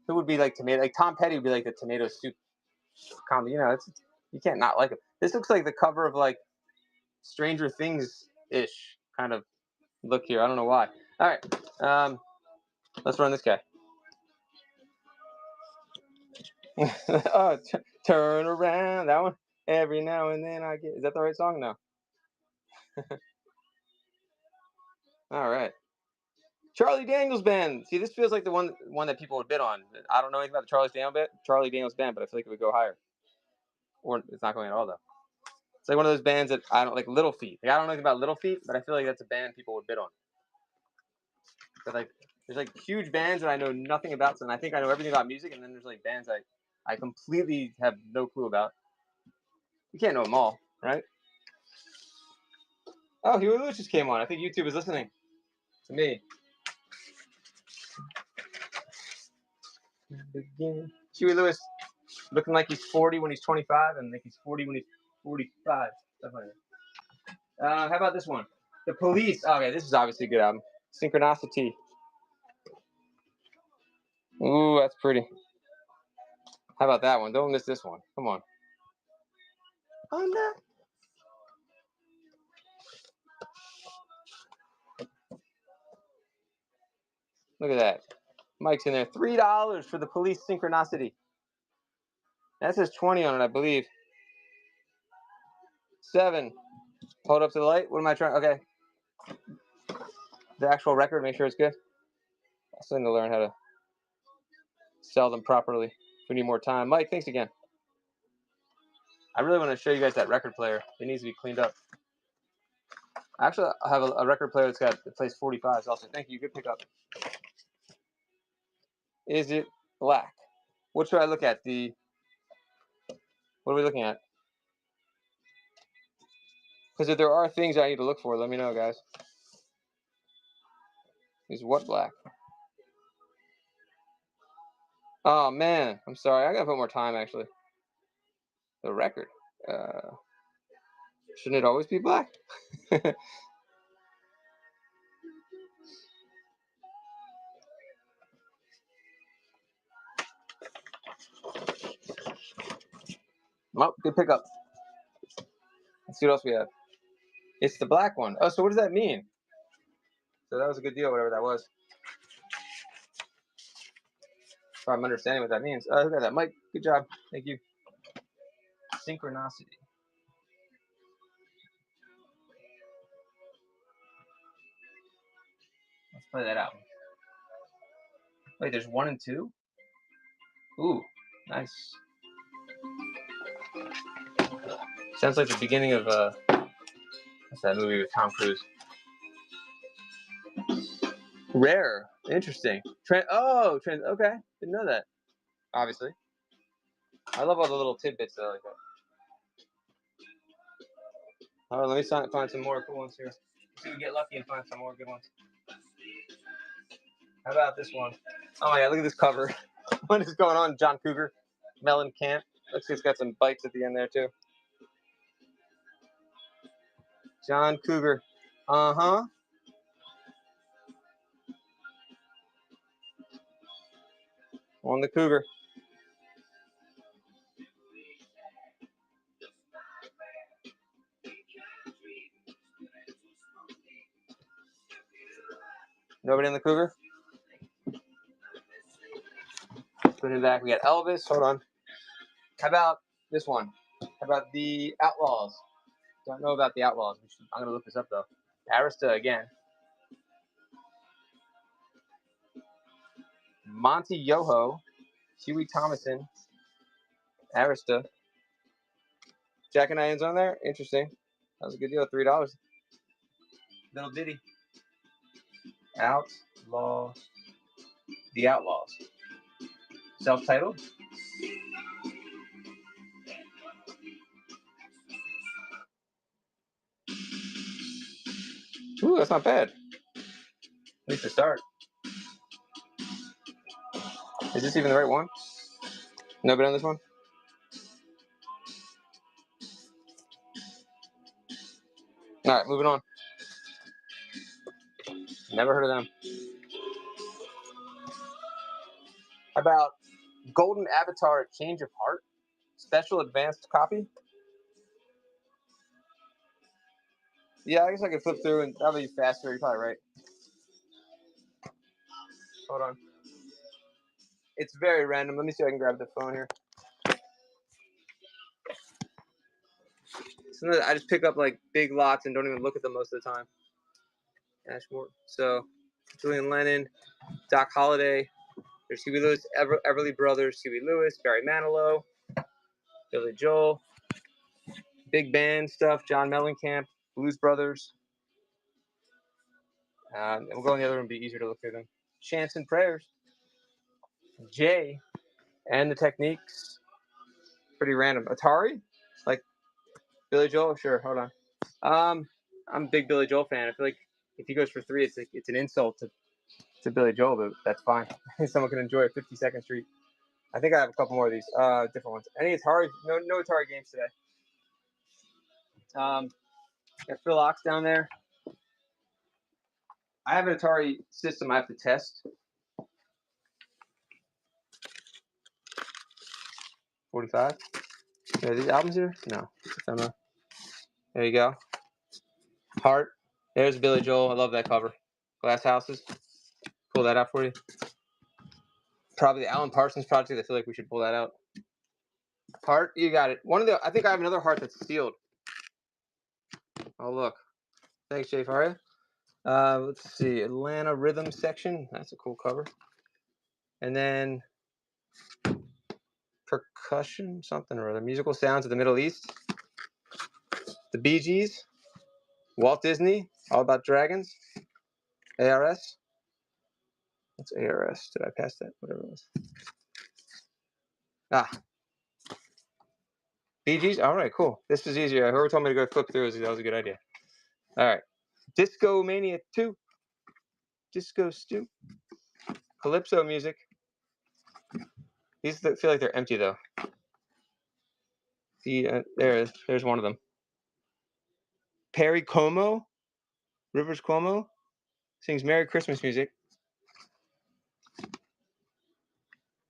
Who would be like tomato? Like Tom Petty would be like the tomato soup comedy. You know, you can't not like it. This looks like the cover of like Stranger Things-ish kind of look here. I don't know why. All right, let's run this guy. Oh, turn around. That one. Every now and then I get. Is that the right song? No. All right. Charlie Daniels Band. See, this feels like the one that people would bid on. I don't know anything about the Charlie Daniels Band, but I feel like it would go higher. Or it's not going at all though. It's like one of those bands that I don't like. Little Feat. Like, I don't know anything about Little Feat, but I feel like that's a band people would bid on. But like, there's like huge bands that I know nothing about, and I think I know everything about music, and then there's like bands I completely have no clue about. You can't know them all, right? Oh, Huey Lewis just came on. I think YouTube is listening to me. Huey Lewis looking like he's 40 when he's 25, and like he's 40 when he's 45. Stuff like that. How about this one? The Police. Okay, this is obviously a good album. Synchronicity. Ooh, that's pretty. How about that one? Don't miss this one. Come on. Oh, no. Look at that. Mike's in there. $3 for The Police Synchronicity. That says 20 on it, I believe. 7. Hold up to the light. What am I trying? Okay. The actual record, make sure it's good. I still need to learn how to sell them properly. We need more time. Mike, thanks again. I really want to show you guys that record player. It needs to be cleaned up. Actually, I have a record player that plays 45s also. Thank you. Good pickup. Is it black? What should I look at? What are we looking at? Because if there are things I need to look for, let me know, guys. Is what black? Oh, man. I'm sorry. I got to put more time, actually. The record. Shouldn't it always be black? Oh, good pickup. Let's see what else we have. It's the black one. Oh, so what does that mean? So that was a good deal, whatever that was. If I'm understanding what that means. Look at that. Mike, good job. Thank you. Synchronicity. Let's play that out. Wait, there's 1 and 2? Ooh, nice. Sounds like the beginning of what's that movie with Tom Cruise? Rare. Interesting. Okay. Didn't know that. Obviously. I love all the little tidbits that I like that. All right, let me find some more cool ones here. See if we get lucky and find some more good ones. How about this one? Oh my god, look at this cover. What is going on, John Cougar? Mellencamp. Looks like it's got some bites at the end there too. John Cougar. Uh-huh. On the Cougar. Nobody on the Cougar? Put it back. We got Elvis. Hold on. How about this one? How about the Outlaws? Don't know about the Outlaws. I'm going to look this up, though. Arista again. Monty Yoho. Huey Thomason. Arista. Jack and Ian's on there? Interesting. That was a good deal. $3. Little ditty. Outlaw. The Outlaws. Self-titled. Ooh, that's not bad. At least to start. Is this even the right one? Nobody on this one? Alright, moving on. Never heard of them. How about Golden Avatar Change of Heart? Special advanced copy? Yeah, I guess I could flip through and that'll be faster. You're probably right. Hold on. It's very random. Let me see if I can grab the phone here. Sometimes I just pick up like big lots and don't even look at them most of the time. Ashmore. So, Julian Lennon, Doc Holliday, there's Huey Lewis, Everly Brothers, Huey Lewis, Barry Manilow, Billy Joel, big band stuff, John Mellencamp, Blues Brothers. We'll go in the other room, be easier to look through them. Chants and Prayers. Jay and the Techniques. Pretty random. Atari? Like Billy Joel? Sure, hold on. I'm a big Billy Joel fan. I feel like if he goes for 3, it's an insult to Billy Joel, but that's fine. Someone can enjoy 52nd Street. I think I have a couple more of these different ones. Any Atari? No Atari games today. Got Phil Ox down there. I have an Atari system I have to test. 45. Are these albums here? No. There you go. Heart. There's Billy Joel. I love that cover. Glass Houses. Pull that out for you. Probably the Alan Parsons Project. I feel like we should pull that out. Heart. You got it. I think I have another heart that's sealed. Oh, look. Thanks, Jay Faria. Let's see. Atlanta Rhythm Section. That's a cool cover. And then Percussion, something or other. Musical Sounds of the Middle East. The Bee Gees. Walt Disney. All About Dragons. ARS. What's ARS? Did I pass that? Whatever it was. Bee Gees? All right, cool. This is easier. Whoever told me to go flip through, that was a good idea. All right. Disco Mania 2. Disco Stew. Calypso Music. These feel like they're empty, though. There's one of them. Perry Como. Rivers Cuomo. Sings Merry Christmas music.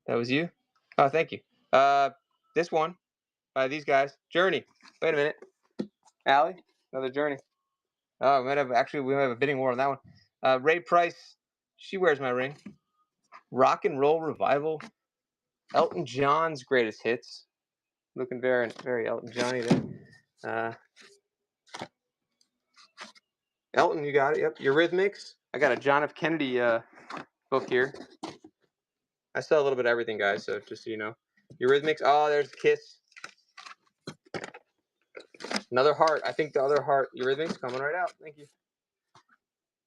That was you? Oh, thank you. This one by these guys. Journey. Wait a minute. Allie, another Journey. Oh, we might have a bidding war on that one. Ray Price, She Wears My Ring. Rock and Roll Revival. Elton John's Greatest Hits. Looking very, very Elton Johnny there. Elton, you got it. Yep. Eurythmics. I got a John F. Kennedy book here. I sell a little bit of everything, guys, so just so you know. Eurythmics. Oh, there's Kiss. Another heart. I think the other heart. Eurythmics coming right out. Thank you.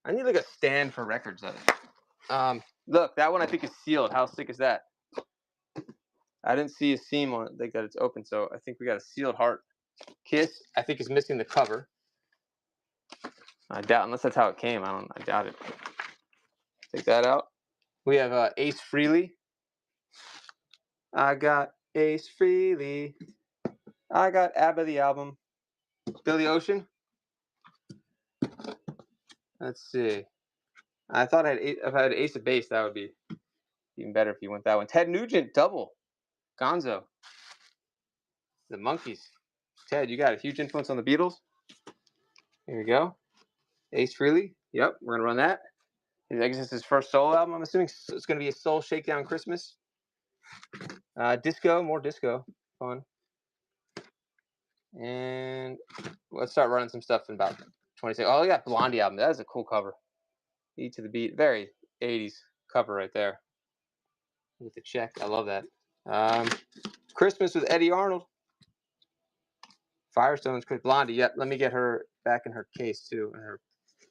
I need like a stand for records of it. Look, that one I think is sealed. How sick is that? I didn't see a seam on it like that. It's open, so I think we got a sealed heart. Kiss. I think is missing the cover. I doubt, unless that's how it came. I doubt it. Take that out. We have Ace Frehley. I got Ace Frehley. I got ABBA the album. Billy Ocean. Let's see. I thought if I had Ace of Base, that would be even better if you went that one. Ted Nugent, double. Gonzo. The Monkees. Ted, you got a huge influence on the Beatles. Here we go. Ace Frehley. Yep, we're going to run that. I guess it's his first solo album. I'm assuming it's going to be a Soul Shakedown Christmas. Disco, more disco. Fun. And let's start running some stuff in about 20 seconds. Oh, I got Blondie album. That is a cool cover. E to the Beat. Very 80s cover right there. With the check. I love that. Christmas with Eddie Arnold. Firestone's Blondie. Yep, let me get her back in her case, too, in her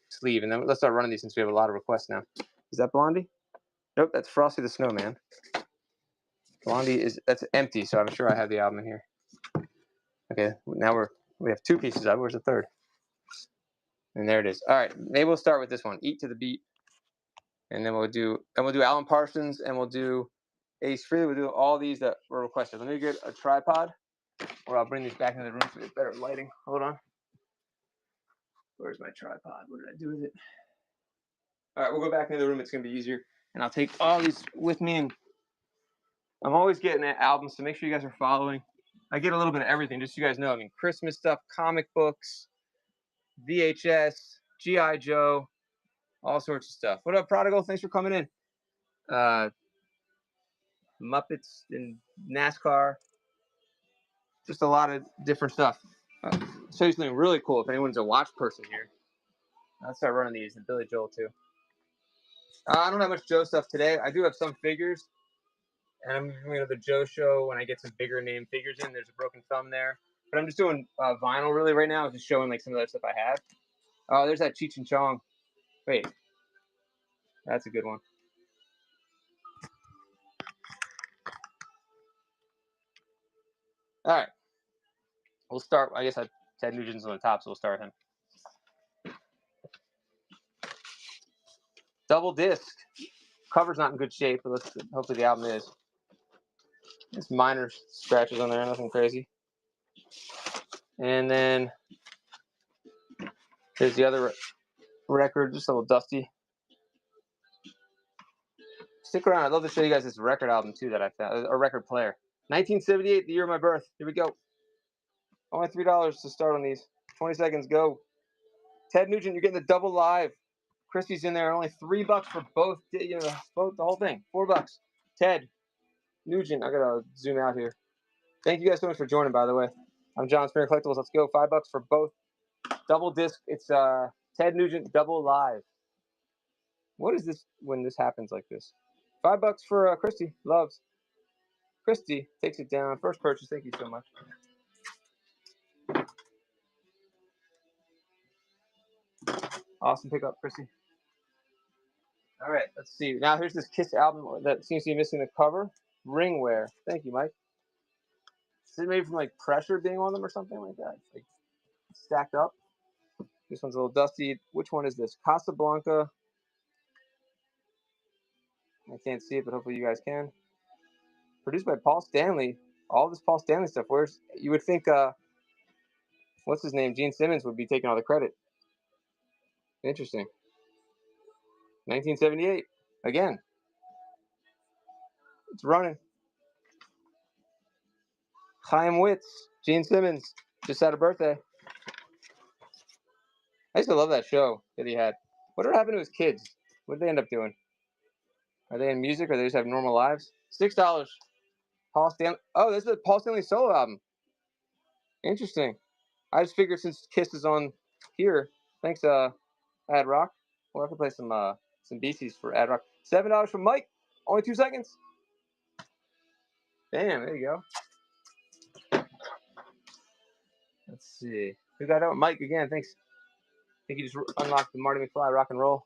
sleeve. And then let's start running these since we have a lot of requests now. Is that Blondie? Nope, that's Frosty the Snowman. Blondie that's empty, so I'm sure I have the album in here. Okay, now we have 2 pieces of it. Where's the third? And there it is. All right, maybe we'll start with this one, Eat to the Beat. And then we'll do Alan Parsons, and we'll do Ace Frehley. We'll do all these that were requested. Let me get a tripod, or I'll bring these back into the room so we get better lighting. Hold on. Where's my tripod? What did I do with it? All right, we'll go back into the room. It's going to be easier. And I'll take all these with me. And I'm always getting albums, so make sure you guys are following. I get a little bit of everything, just so you guys know. I mean, Christmas stuff, comic books, VHS, G.I. Joe, all sorts of stuff. What up, Prodigal? Thanks for coming in. Muppets and NASCAR. Just a lot of different stuff. So you something really cool if anyone's a watch person here. I'll start running these, and Billy Joel too. I don't have much Joe stuff today. I do have some figures, and I'm going to the Joe show when I get some bigger name figures in. There's a broken thumb there. But I'm just doing vinyl really right now, just showing like some of the stuff I have. Oh, there's that Cheech and Chong. Wait, that's a good one. All right, we'll start. I guess Ted Nugent's on the top, so we'll start with him. Double disc. Cover's not in good shape, but hopefully the album is. There's minor scratches on there, nothing crazy. And then here's the other record, just a little dusty. Stick around. I'd love to show you guys this record album too that I found, a record player. 1978, the year of my birth. Here we go. Only $3 to start on these. 20 seconds, go. Ted Nugent, you're getting the double live. Christie's in there, only $3 for both. Both the whole thing. $4. Ted Nugent, I gotta zoom out here. Thank you guys so much for joining, by the way. I'm John Springer Collectibles. Let's go. $5 for both. Double disc. It's Ted Nugent double live. What is this when this happens like this? $5 for Christy. Loves. Christy takes it down. First purchase. Thank you so much. Awesome pickup, Christy. All right, let's see. Now here's this Kiss album that seems to be missing the cover. Ringwear. Thank you, Mike. Is it made from like pressure being on them or something like that? It's like stacked up. This one's a little dusty. Which one is this? Casablanca. I can't see it, but hopefully you guys can. Produced by Paul Stanley. All this Paul Stanley stuff. You would think what's his name? Gene Simmons would be taking all the credit. Interesting. 1978. Again. It's running. Chaim Witz. Gene Simmons. Just had a birthday. I used to love that show that he had. Whatever happened to his kids? What did they end up doing? Are they in music or they just have normal lives? $6. Paul Stanley. Oh, this is a Paul Stanley solo album. Interesting. I just figured since Kiss is on here, thanks, Ad Rock. We'll have to play some BCs for Ad Rock. $7 from Mike. Only 2 seconds. Bam, there you go. Let's see. Who got out? Mike again. Thanks. I think you just unlocked the Marty McFly rock and roll.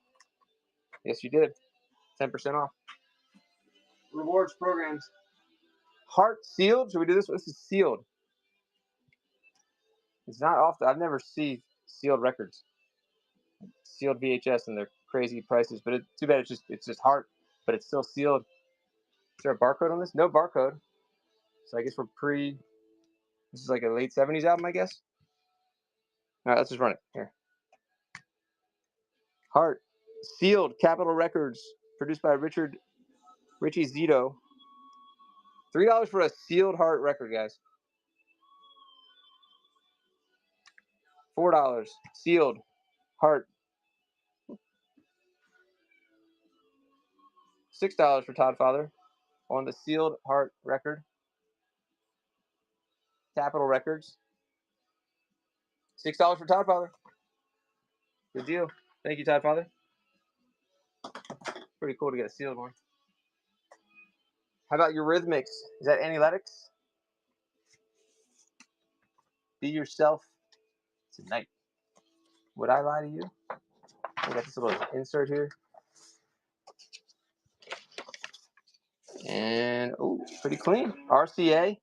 Yes, you did. 10% off. Rewards programs. Heart sealed. Should we do this? This is sealed. It's not often. I've never seen sealed records. Sealed VHS and they're crazy prices, but too bad it's just heart, but it's still sealed. Is there a barcode on this? No barcode. So I guess we're this is like a late 70s album, I guess. All right, let's just run it here. Heart sealed, Capitol Records, produced by Richie Zito. $3 for a sealed Heart record, guys. $4 sealed Heart. $6 for Todd Father on the sealed Heart record. Capitol Records. $6 for Todd Father. Good deal. Thank you, Todd Father. Pretty cool to get a sealed one. How about Eurythmics? Is that Analytics? Be yourself tonight. Would I lie to you? I got this little insert here. And, oh, pretty clean. RCA.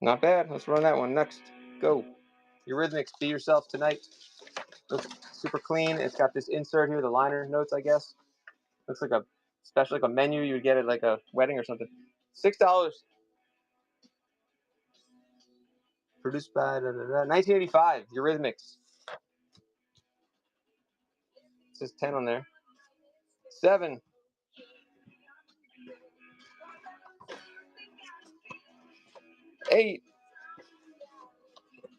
Not bad. Let's run that one next. Go. Eurythmics, Be Yourself Tonight. Looks super clean. It's got this insert here, the liner notes, I guess. Looks like especially like a menu you would get at like a wedding or something. $6. Produced by 1985, Eurythmics. It says 10 on there. 7. $8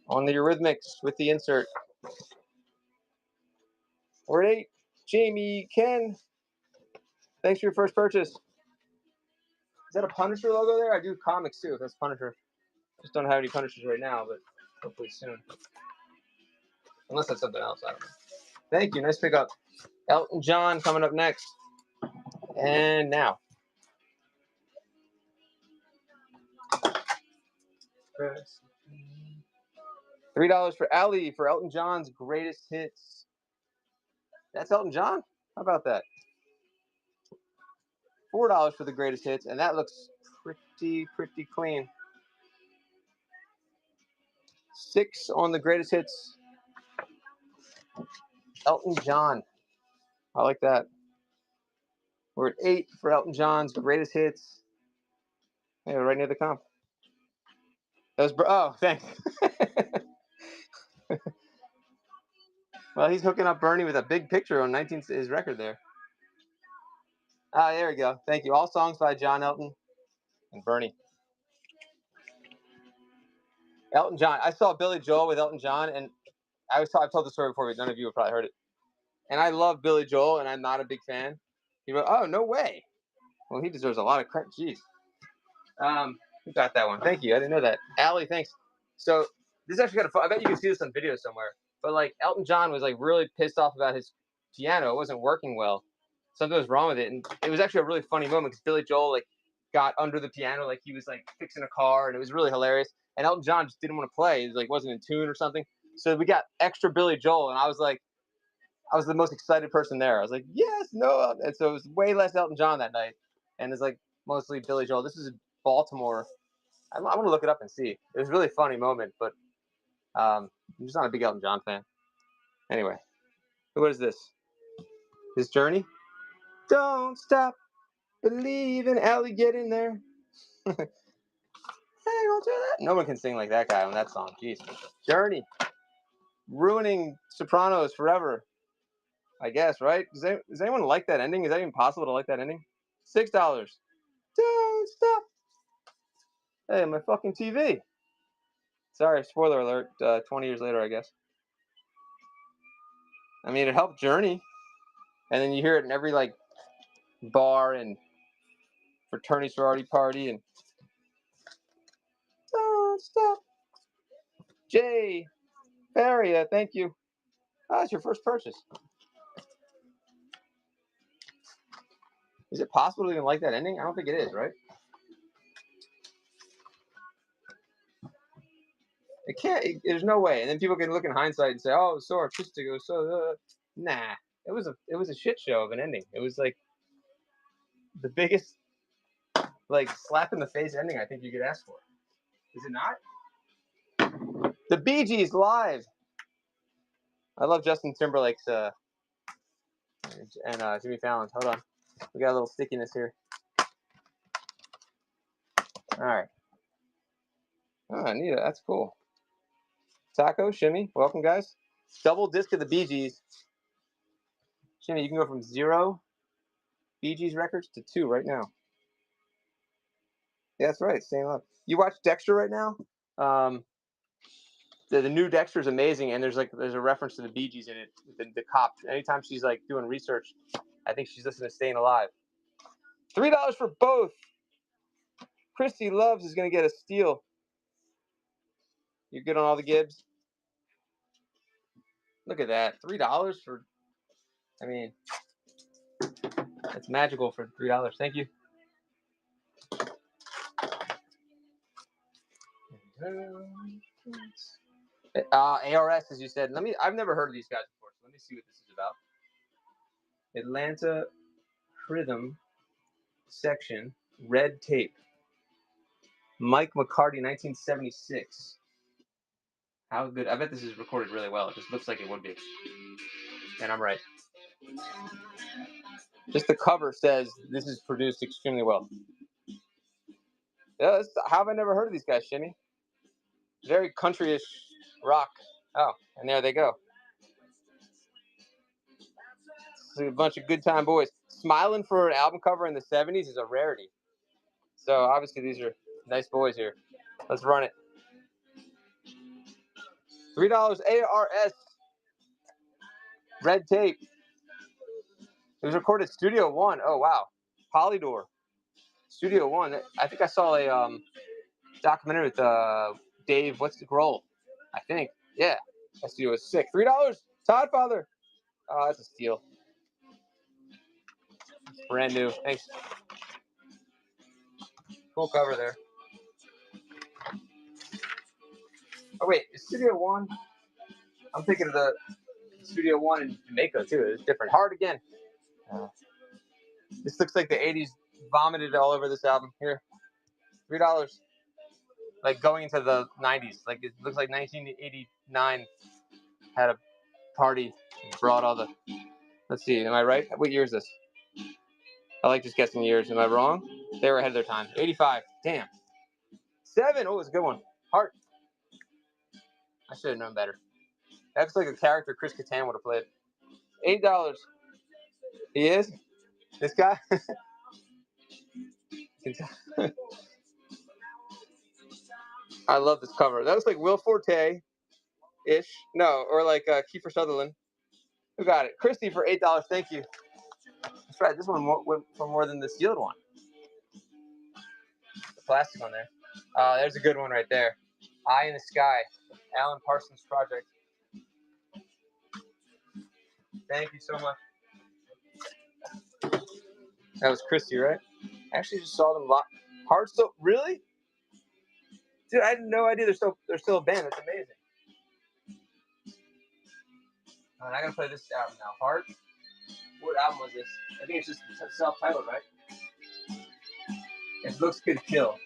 on the Eurythmics with the insert. We're at 8. Jamie Ken. Thanks for your first purchase. Is that a Punisher logo there? I do comics too. That's Punisher. Just don't have any Punishers right now, but hopefully soon. Unless that's something else. I don't know. Thank you. Nice pickup. Elton John coming up next. And now. $3 for Ali for Elton John's greatest hits. That's Elton John? How about that? $4 for the greatest hits, and that looks pretty clean. 6 on the greatest hits. Elton John. I like that. We're at 8 for Elton John's greatest hits. Hey, we're right near the comp. That was oh, thanks. Well, he's hooking up Bernie with a big picture on his record there. Ah, there we go. Thank you. All songs by John Elton and Bernie. Elton John. I saw Billy Joel with Elton John, and I've told the story before, but none of you have probably heard it. And I love Billy Joel, and I'm not a big fan. He wrote, "Oh, no way." Well, he deserves a lot of credit. Jeez. Who got that one? Thank you. I didn't know that. Allie, thanks. So this is actually kind of fun. I bet you can see this on video somewhere. But like Elton John was like really pissed off about his piano. It wasn't working well. Something was wrong with it, and it was actually a really funny moment because Billy Joel like got under the piano like he was like fixing a car, and it was really hilarious. And Elton John just didn't want to play. He was, like wasn't in tune or something. So we got extra Billy Joel, and I was the most excited person there. I was like, yes, no. And so it was way less Elton John that night, and it's like mostly Billy Joel. This is in Baltimore. I'm going to look it up and see. It was a really funny moment, but I'm just not a big Elton John fan. Anyway, what is this? His Journey? Don't stop believing, Allie, get in there. Hey, don't do that. No one can sing like that guy on that song. Jeez. Journey. Ruining Sopranos forever. I guess, right? Does anyone like that ending? Is that even possible to like that ending? $6. Don't stop. Hey, my fucking TV. Sorry, spoiler alert. 20 years later, I guess. I mean, it helped Journey. And then you hear it in every, like, bar and fraternity sorority party. And don't stop. Jay Faria, thank you. Oh, it's your first purchase. Is it possible to even like that ending? I don't think it is, right? It can't. There's no way. And then people can look in hindsight and say, "Oh, it was so artistic. It was so." Nah, it was a shit show of an ending. It was like the biggest, like slap in the face ending I think you could ask for. Is it not? The Bee Gees live. I love Justin Timberlake's and Jimmy Fallon's. Hold on, we got a little stickiness here. All right. Oh, Anita, that's cool. Taco, Shimmy, welcome guys. Double disc of the Bee Gees. Shimmy, you can go from 0 Bee Gees records to 2 right now. Yeah, that's right. Staying alive. You watch Dexter right now? The new Dexter is amazing, and there's a reference to the Bee Gees in it. The cop. Anytime she's like doing research, I think she's listening to Staying Alive. $3 for both. Christy Loves is gonna get a steal. You good on all the Gibbs? Look at that. $3 for. I mean, that's magical for $3. Thank you. ARS, as you said. I've never heard of these guys before, so let me see what this is about. Atlanta Rhythm Section, Red Tape. Mike McCarty, 1976. How good? I bet this is recorded really well. It just looks like it would be. And I'm right. Just the cover says this is produced extremely well. Yeah, how have I never heard of these guys, Shimmy? Very country-ish rock. Oh, and there they go. It's a bunch of good time boys. Smiling for an album cover in the 70s is a rarity. So obviously these are nice boys here. Let's run it. $3 ARS. Red Tape. It was recorded Studio One. Oh wow. Polydor. Studio One. I think I saw a documentary with Dave. What's the Grohl? I think. Yeah. That studio was sick. $3. Todd Father. Oh, that's a steal. Brand new. Thanks. Cool cover there. Oh wait, is Studio One? I'm thinking of the Studio One in Jamaica too. It's different. Hard again. This looks like the '80s vomited all over this album. Here, $3. Like going into the '90s. Like it looks like 1989 had a party and brought all the. Let's see. Am I right? What year is this? I like just guessing years. Am I wrong? They were ahead of their time. 85. Damn. 7. Oh, it's a good one. Heart. I should have known better. That's like a character Chris Kattan would have played. $8. He is? This guy? I love this cover. That looks like Will Forte-ish. No, or like Kiefer Sutherland. Who got it? Christy for $8. Thank you. That's right. This one went for more than the sealed one. The plastic one there. There's a good one right there. Eye in the Sky. Alan Parsons Project. Thank you so much. That was Christy, right? I actually just saw them lot. Hard still, really? Dude, I had no idea they're still a band. That's amazing. I'm gonna play this album now. Hard. What album was this? I think it's just self-titled, right? It looks good. Kill.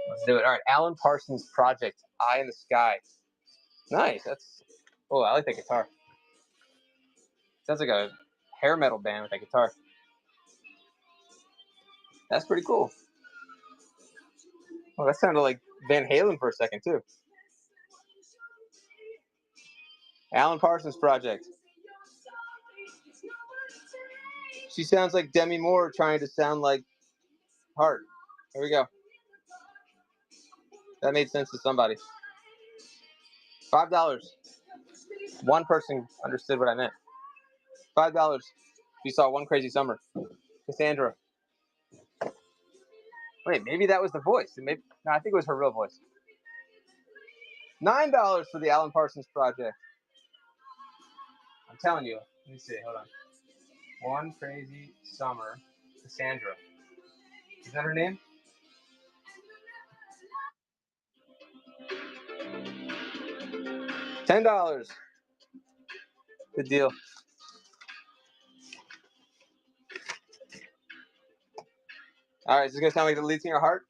Let's do it. All right, Alan Parsons Project. Eye in the Sky. Nice. That's. Oh, I like that guitar. Sounds like a hair metal band with that guitar. That's pretty cool. Oh, that sounded like Van Halen for a second too. Alan Parsons Project. She sounds like Demi Moore trying to sound like Heart. Here we go. That made sense to somebody. $5. One person understood what I meant. $5. You saw One Crazy Summer. Cassandra. Wait, maybe that was the voice. No, I think it was her real voice. $9 for the Alan Parsons Project. I'm telling you. Let me see. Hold on. One Crazy Summer. Cassandra. Is that her name? $10. Good deal. All right, is this gonna sound like the lead singer Heart?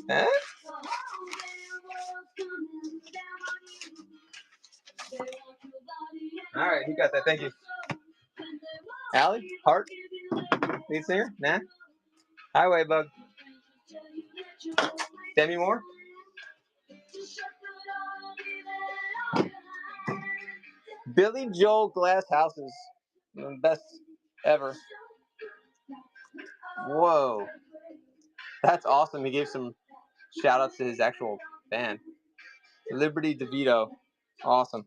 Eh? All right, who got that? Thank you. Allie? Heart? Lead singer? Nah. Highway Bug. Demi Moore? Billy Joel Glass Houses. The best ever. Whoa. That's awesome. He gave some shout outs to his actual band. Liberty DeVito. Awesome.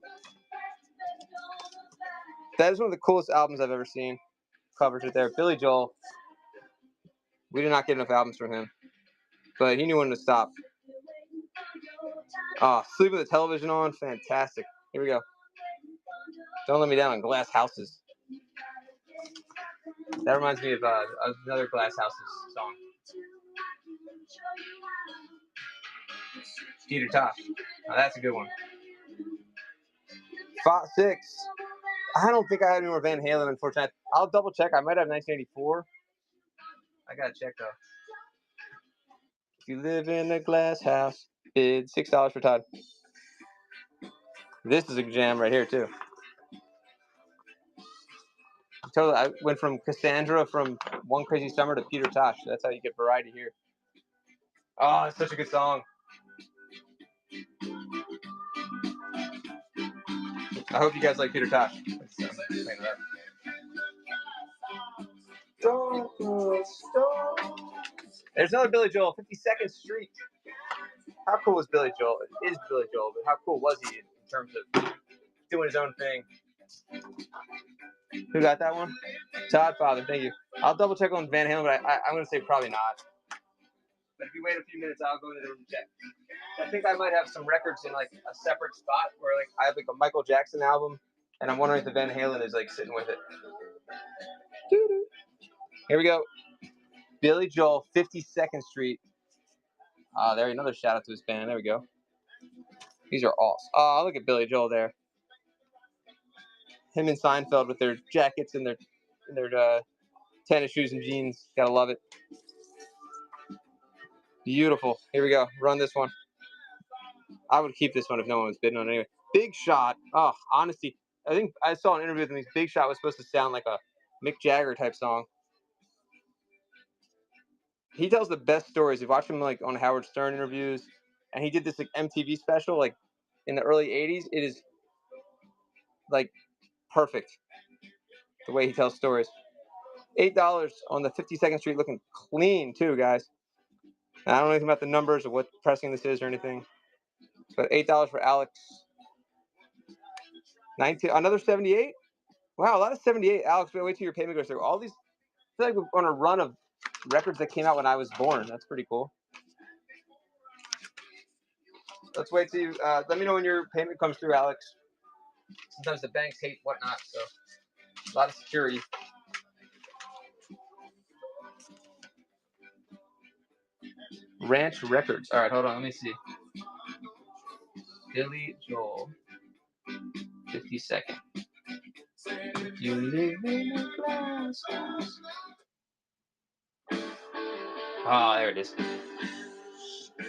That is one of the coolest albums I've ever seen. Covers right there. Billy Joel. We did not get enough albums from him. But he knew when to stop. Sleep with the Television On. Fantastic. Here we go. Don't Let Me Down on Glass Houses. That reminds me of another Glass Houses song. Peter Tosh. Oh, that's a good one. 6. I don't think I had any more Van Halen, unfortunately. I'll double check. I might have 1984. I gotta check though. If you live in a glass house, bid $6 for Todd. This is a jam right here too. Totally, I went from Cassandra from One Crazy Summer to Peter Tosh. That's how you get variety here. Oh, it's such a good song. I hope you guys like Peter Tosh. There's another Billy Joel, 52nd Street. How cool was Billy Joel? It is Billy Joel, but how cool was he in terms of doing his own thing? Who got that one? Todd Father, thank you. I'll double check on Van Halen, but I'm going to say probably not. But if you wait a few minutes, I'll go in there and check. I think I might have some records in like a separate spot where like I have like a Michael Jackson album And I'm wondering if the Van Halen is like sitting with it. Here we go. Billy Joel, 52nd Street. There, another shout out to his band. There we go. These are awesome. Oh, look at Billy Joel there. Him and Seinfeld with their jackets and their tennis shoes and jeans. Gotta love it. Beautiful. Here we go. Run this one. I would keep this one if no one was bidding on it anyway. Big Shot. Oh, honesty. I think I saw an interview with him. Big Shot was supposed to sound like a Mick Jagger type song. He tells the best stories. You watch him like on Howard Stern interviews, and he did this like MTV special like in the early '80s. It is like perfect the way he tells stories. $8 on the 52nd Street, looking clean too, guys. I don't know anything about the numbers or what pressing this is or anything, but $8 for Alex. 19, another 78. Wow, a lot of 78. Alex, wait till your payment goes through. All these, I feel like we're on a run of records that came out when I was born. That's pretty cool. Let's wait till you. Let me know when your payment comes through, Alex. Sometimes the banks hate whatnot, so a lot of security. Ranch Records. All right, hold on. Let me see. Billy Joel, 52nd. You live in a glass house. Ah, there it is.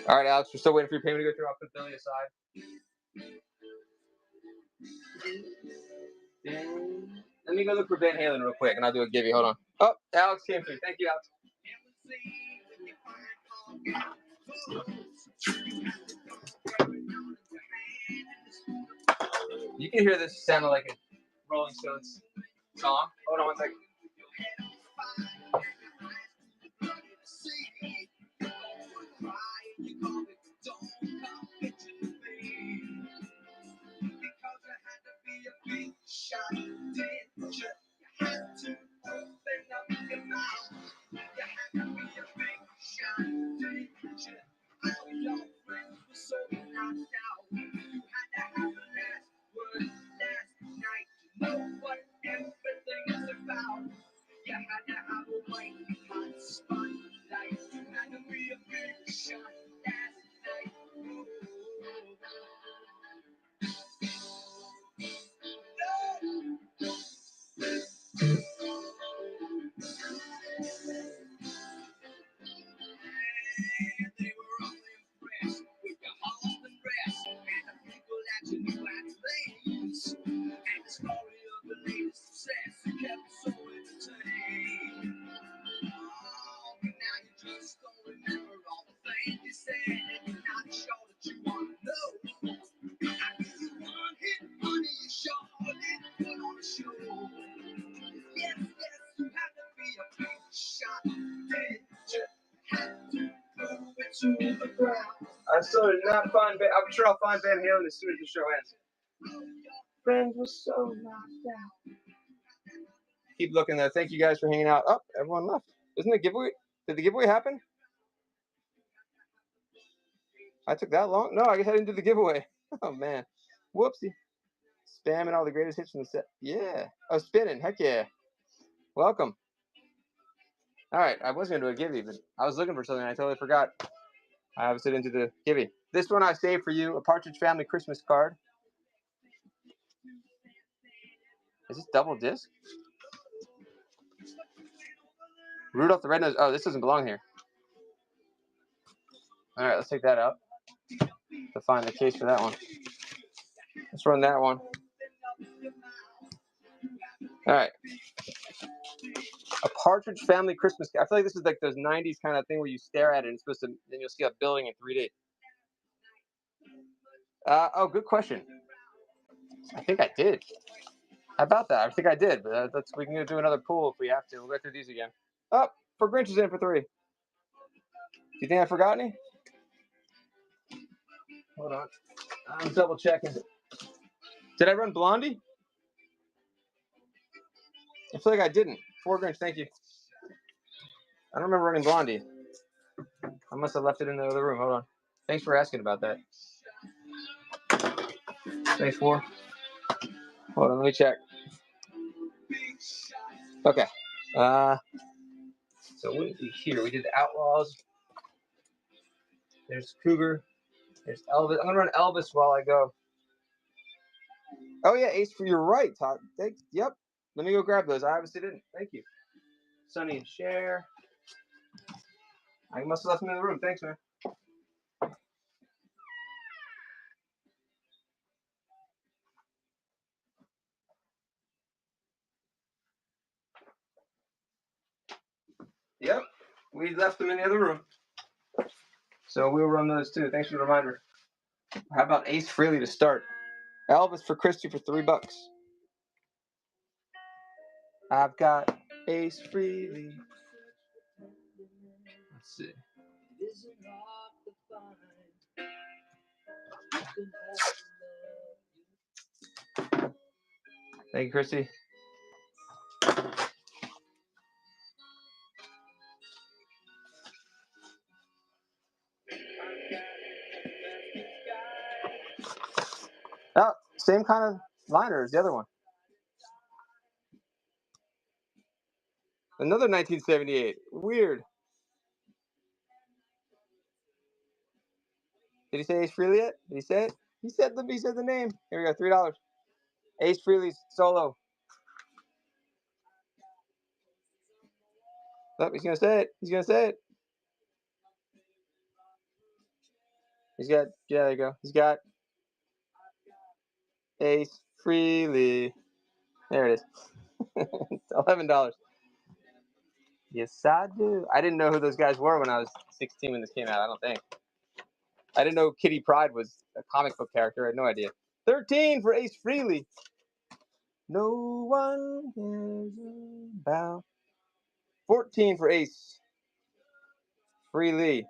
All right, Alex, we're still waiting for your payment to go through. I'll put Billy aside. Let me go look for Van Halen real quick, and I'll do a give you. Hold on. Oh, Alex came through. Thank you, Alex. You can hear this sounding like a Rolling Stones song. Hold on one second. I still did not find. I'm sure I'll find Van Halen as soon as the show ends. Friends were so knocked out. Keep looking there. Thank you guys for hanging out. Oh, everyone left. Isn't the giveaway? Did the giveaway happen? I took that long? No, I guess I didn't do the giveaway. Oh man, whoopsie. Spamming all the greatest hits from the set. Yeah. Oh, spinning. Heck yeah. Welcome. All right, I was going to do a givey, but I was looking for something. I totally forgot. I obviously didn't do the givey. This one I saved for you, a Partridge Family Christmas card. Is this double disc? Rudolph the Red-Nosed. Oh, this doesn't belong here. All right, let's take that out to find the case for that one. Let's run that one. All right. A Partridge Family Christmas card. I feel like this is like those 90s kind of thing where you stare at it and it's supposed to, then you'll see a building in 3D. Oh, good question. I think I did. How about that? I think I did, but we can do another pool if we have to. We'll go through these again. Oh, for Grinch is in for 3. Do you think I forgot any? Hold on. I'm double checking. Did I run Blondie? I feel like I didn't. 4 Grinch, thank you. I don't remember running Blondie. I must have left it in the other room. Hold on. Thanks for asking about that. Thanks, 4. Hold on, let me check. Okay. So what did we here? We did the Outlaws. There's Cougar. There's Elvis. I'm gonna run Elvis while I go. Oh yeah, Ace for you're right, Todd. Thanks. Yep. Let me go grab those. I obviously didn't. Thank you. Sonny and Cher. I must have left them in the room. Thanks, man. Yep. We left them in the other room. So we'll run those too. Thanks for the reminder. How about Ace Frehley to start? Elvis for Christy for $3. I've got Ace Frehley. Let's see. Thank you, Christy. Oh, same kind of liner as the other one. Another 1978. Weird. Did he say Ace Frehley yet? Did he say it? He said the name. Here we go, $3. Ace Frehley's solo. Oh, he's gonna say it. He's gonna say it. He's got, yeah, there you go. He's got Ace Frehley. There it is. It's $11. Yes, I do. I didn't know who those guys were when I was 16 when this came out. I don't think. I didn't know Kitty Pryde was a comic book character. I had no idea. 13 for Ace Frehley. No one cares about. 14 for Ace Frehley.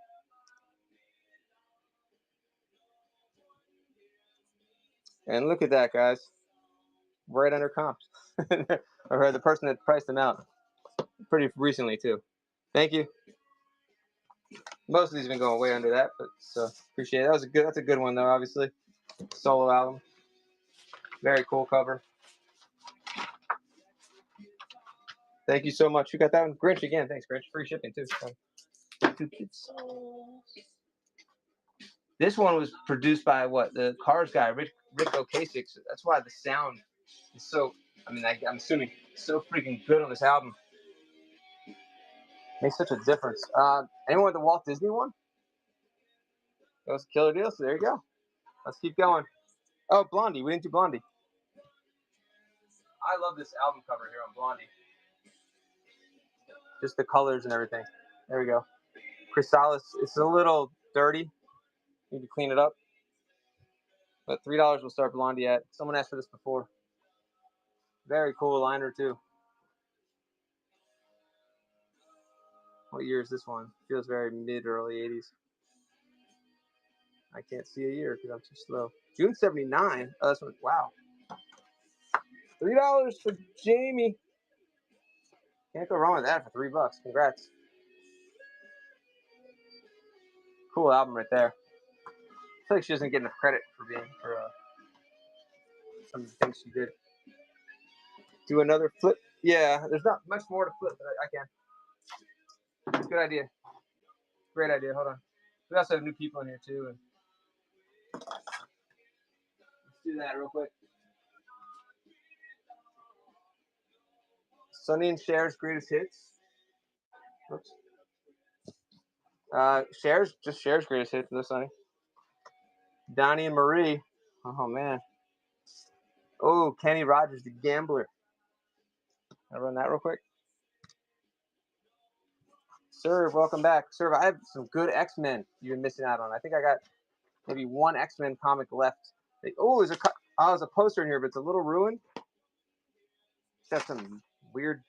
And look at that, guys. Right under comps. Or the person that priced them out pretty recently, too. Thank you. Most of these have been going way under that, but so appreciate it. That's a good one, though, obviously. Solo album. Very cool cover. Thank you so much. Who got that one? Grinch again. Thanks, Grinch. Free shipping, too. This one was produced by what? The Cars guy, Rick Ocasek. So that's why the sound is so, I'm assuming, so freaking good on this album. Makes such a difference. Anyone with the Walt Disney one? That was a killer deal, so there you go. Let's keep going. Oh, Blondie. We didn't do Blondie. I love this album cover here on Blondie. Just the colors and everything. There we go. Chrysalis. It's a little dirty. Need to clean it up. But $3 will start Blondie at. Someone asked for this before. Very cool liner, too. What year is this one? Feels very mid or early 80s. I can't see a year because I'm too slow. June 79. Oh, that's one. Wow. $3 for Jamie. Can't go wrong with that for $3. Congrats. Cool album right there. I feel like she doesn't get enough credit for some of the things she did. Do another flip. Yeah, there's not much more to flip, but I can. Good idea. Great idea. Hold on. We also have new people in here too. And let's do that real quick. Sonny and Cher's greatest hits. Oops. Cher's greatest hits. No Sonny. Donnie and Marie. Oh man. Oh, Kenny Rogers, the Gambler. I'll run that real quick. Serve, welcome back. Serve, I have some good X-Men you've been missing out on. I think I got maybe one X-Men comic left. Oh, there's a poster in here, but it's a little ruined. It's got some weird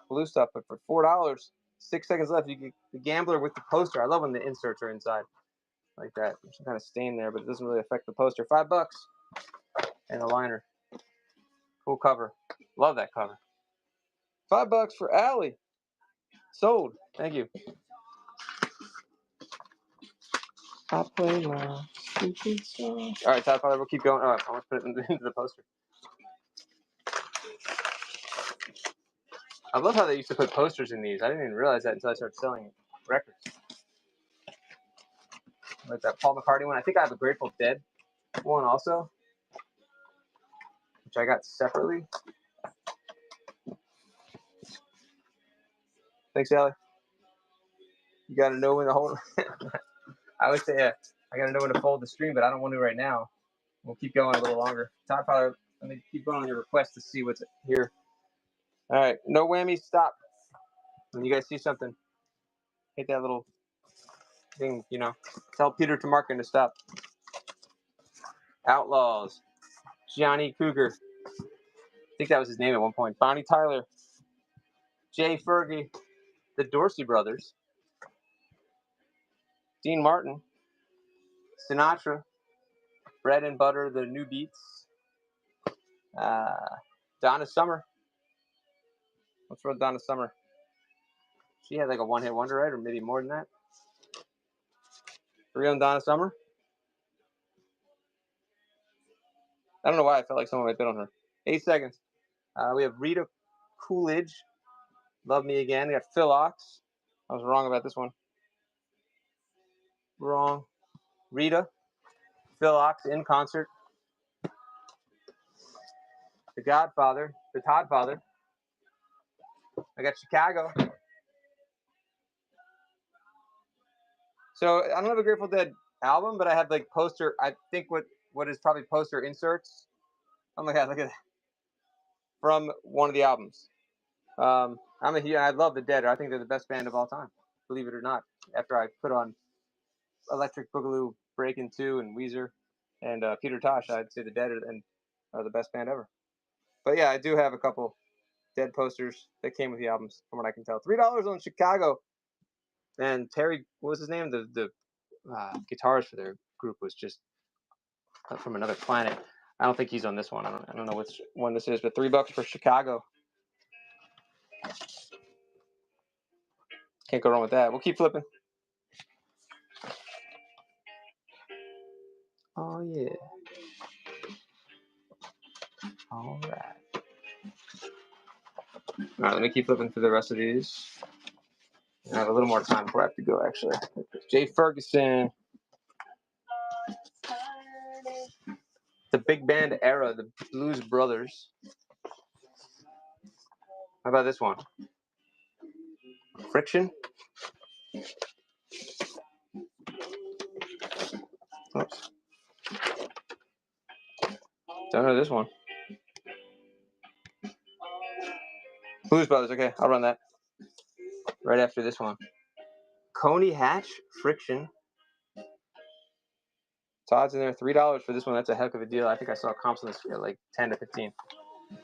blue stuff, but for $4, 6 seconds left, you get the Gambler with the poster. I love when the inserts are inside like that. There's some kind of stain there, but it doesn't really affect the poster. $5 and a liner. Cool cover. Love that cover. $5 for Allie. Sold. Thank you. I play my stupid song. All right, Todd Father, we'll keep going. Oh, I want to put it into the poster. I love how they used to put posters in these. I didn't even realize that until I started selling records. Like that Paul McCartney one. I think I have a Grateful Dead one also, which I got separately. Thanks, Allie. You got to know when to hold. I always say, yeah, I got to know when to fold the stream, but I don't want to right now. We'll keep going a little longer. Todd Father, let me keep going on your request to see what's here. All right, no whammies, stop. When you guys see something, hit that little thing, you know. Tell Peter Tomarkin to stop. Outlaws. Johnny Cougar. I think that was his name at one point. Bonnie Tyler. Jay Fergie. The Dorsey Brothers. Dean Martin. Sinatra. Bread and Butter, The New Beats. Donna Summer. What's wrong with Donna Summer? She had like a one-hit wonder, right? Or maybe more than that. For real, Donna Summer? I don't know why I felt like someone might bet on her. 8 seconds. We have Rita Coolidge. Love Me Again. We got Phil Ox. I was wrong about this one. Wrong. Rita. Phil Ox in concert. The Godfather. The Todd Father. I got Chicago. So I don't have a Grateful Dead album, but I have like poster. I think what is probably poster inserts. Oh my God, look at that. From one of the albums. I love the Dead. I think they're the best band of all time, believe it or not. After I put on Electric Boogaloo, Breakin' 2, and Weezer, and Peter Tosh, I'd say the Dead are the best band ever. But yeah, I do have a couple Dead posters that came with the albums, from what I can tell. $3 on Chicago. And Terry, what was his name? The guitarist for their group was just from another planet. I don't think he's on this one. I don't know which one this is, but $3 for Chicago. Can't go wrong with that. We'll keep flipping. Oh yeah. All right. All right, let me keep flipping through the rest of these. I have a little more time before I have to go, actually. Jay Ferguson. The big band era, the Blues Brothers. How about this one? Friction. Oops. Don't know this one. Blues Brothers, okay, I'll run that. Right after this one. Coney Hatch, Friction. Todd's in there, $3 for this one. That's a heck of a deal. I think I saw comps on this at like 10 to 15. I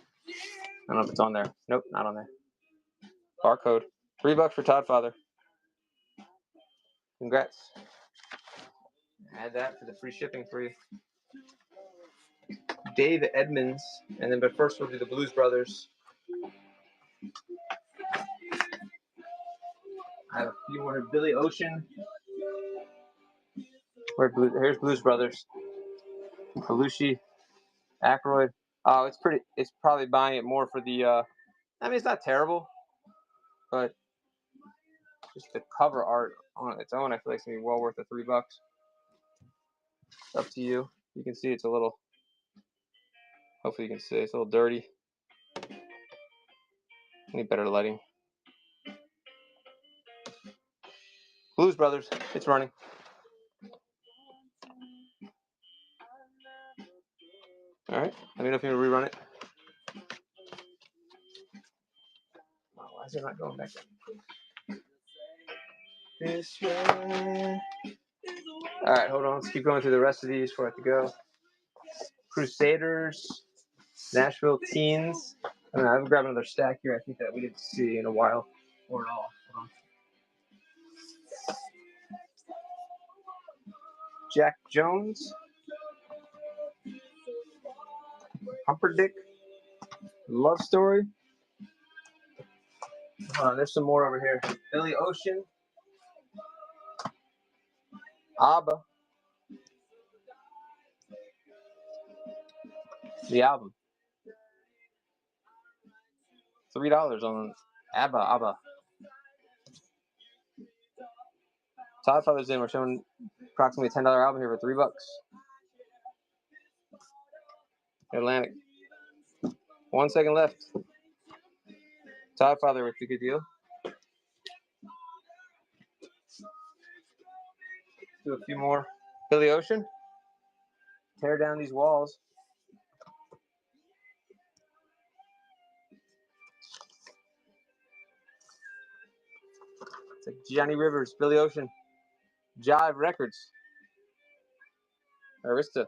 don't know if it's on there. Nope, not on there. Barcode. $3 for Todd Father. Congrats. Add that for the free shipping for you. Dave Edmonds. And then, but first we'll do the Blues Brothers. I have a few more. Billy Ocean. Here's Blues Brothers. Belushi. Aykroyd. Oh, it's probably buying it more for the, I mean, it's not terrible, but just the cover art on its own, I feel like it's going to be well worth the $3. It's up to you. You can see it's a little, hopefully you can see it's a little dirty. Need better lighting. Blues Brothers, it's running. All right, let me know if you want to rerun it. Oh, why is it not going back there? This way. All right, hold on. Let's keep going through the rest of these before I have to go. Crusaders, Nashville Teens. I don't know, I'm grabbing another stack here. I think that we didn't see in a while or at all. Hold on. Jack Jones. Humperdick. Love Story. There's some more over here. Billy Ocean. ABBA. The album. $3 on ABBA. Todd Father's in. We're showing approximately a $10 album here for $3. Atlantic. 1 second left. Todd Father with the good deal. Do a few more. Billy Ocean. Tear down these walls. It's like Johnny Rivers, Billy Ocean, Jive Records, Arista.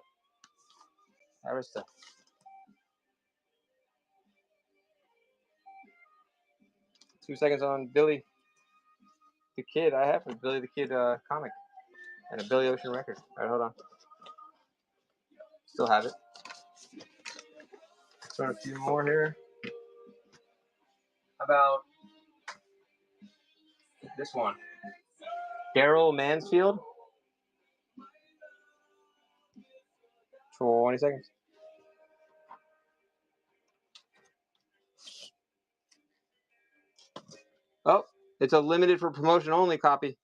2 seconds on Billy the Kid. I have a Billy the Kid comic and a Billy Ocean record. All right, hold on. Still have it. Throw a few more here. How about this one? Daryl Mansfield. 20 seconds. Oh, it's a limited for promotion only copy.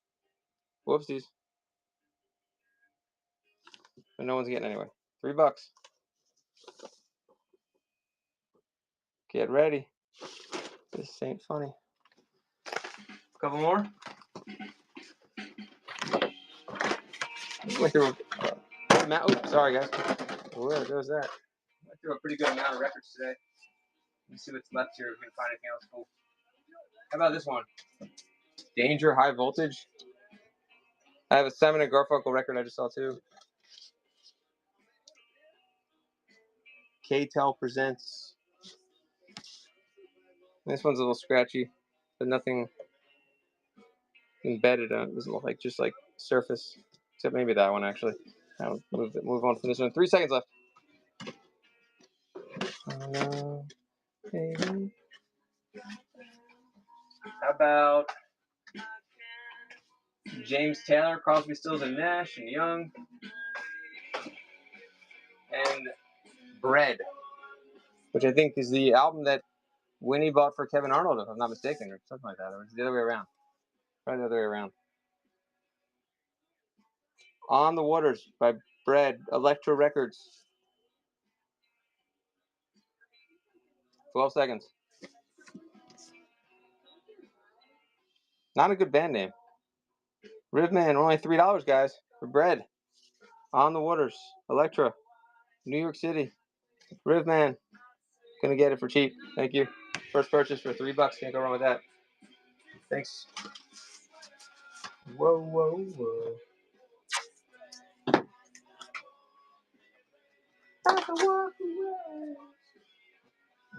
Whoopsies. But no one's getting anyway. $3. Get ready. This ain't funny. A couple more. Went through oops, sorry guys. Where goes that? Went through a pretty good amount of records today. Let's see what's left here. If we can find anything else cool. How about this one? Danger High Voltage. I have a Simon and Garfunkel record I just saw too. K-Tel presents. This one's a little scratchy, but nothing embedded on it. Doesn't look like just like surface. Except maybe that one actually. I'll move on from this one. 3 seconds left. How about James Taylor, Crosby, Stills, and Nash, and Young, and Bread, which I think is the album that Winnie bought for Kevin Arnold, if I'm not mistaken, or something like that. Or it's the other way around. Probably the other way around. On the Waters by Bread, Elektra Records. 12 seconds. Not a good band name. Rivman, only $3, guys, for Bread. On the Waters, Elektra, New York City. Rivman, gonna get it for cheap. Thank you. First purchase for $3. Can't go wrong with that. Thanks. Whoa, whoa, whoa.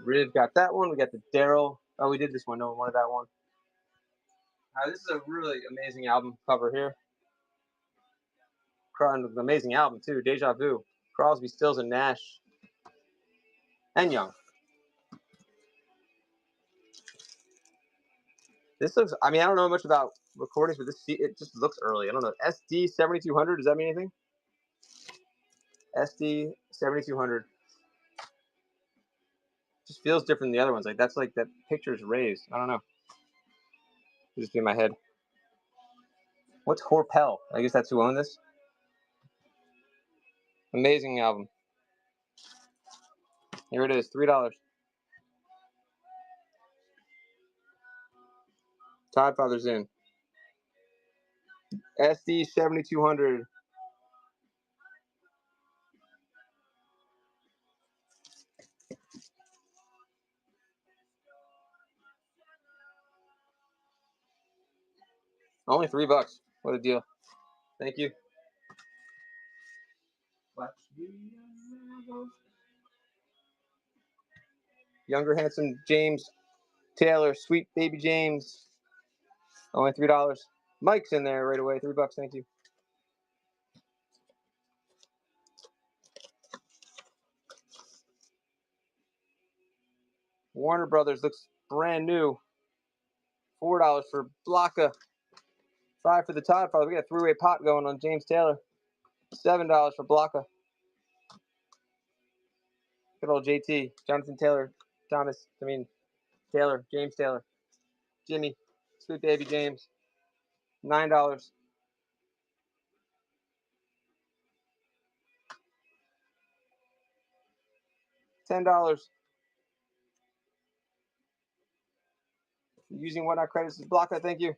Riv got that one. We got the Daryl. Oh, we did this one. No one wanted that one. This is a really amazing album cover here. An amazing album too. Deja Vu. Crosby, Stills, and Nash. And Young. This looks, I mean, I don't know much about recordings, but this, it just looks early. I don't know. SD 7200, does that mean anything? SD 7200. Just feels different than the other ones. Like, that's like that picture's raised. I don't know. It'll just be in my head. What's Horpel? I guess that's who owned this. Amazing album. Here it is, $3. Todd Father's in. SD 7200. Only $3. What a deal. Thank you. Younger, handsome James Taylor, Sweet Baby James. Only $3. Mike's in there right away. $3. Thank you. Warner Brothers looks brand new. $4 for Blocka. $5 for the Todd Father. We got a three-way pot going on James Taylor. $7 for Blocka. Good old JT. Jonathan Taylor. James Taylor. Jimmy, Sweet Baby James, $9. $10. Using Whatnot credits as blocker, thank you.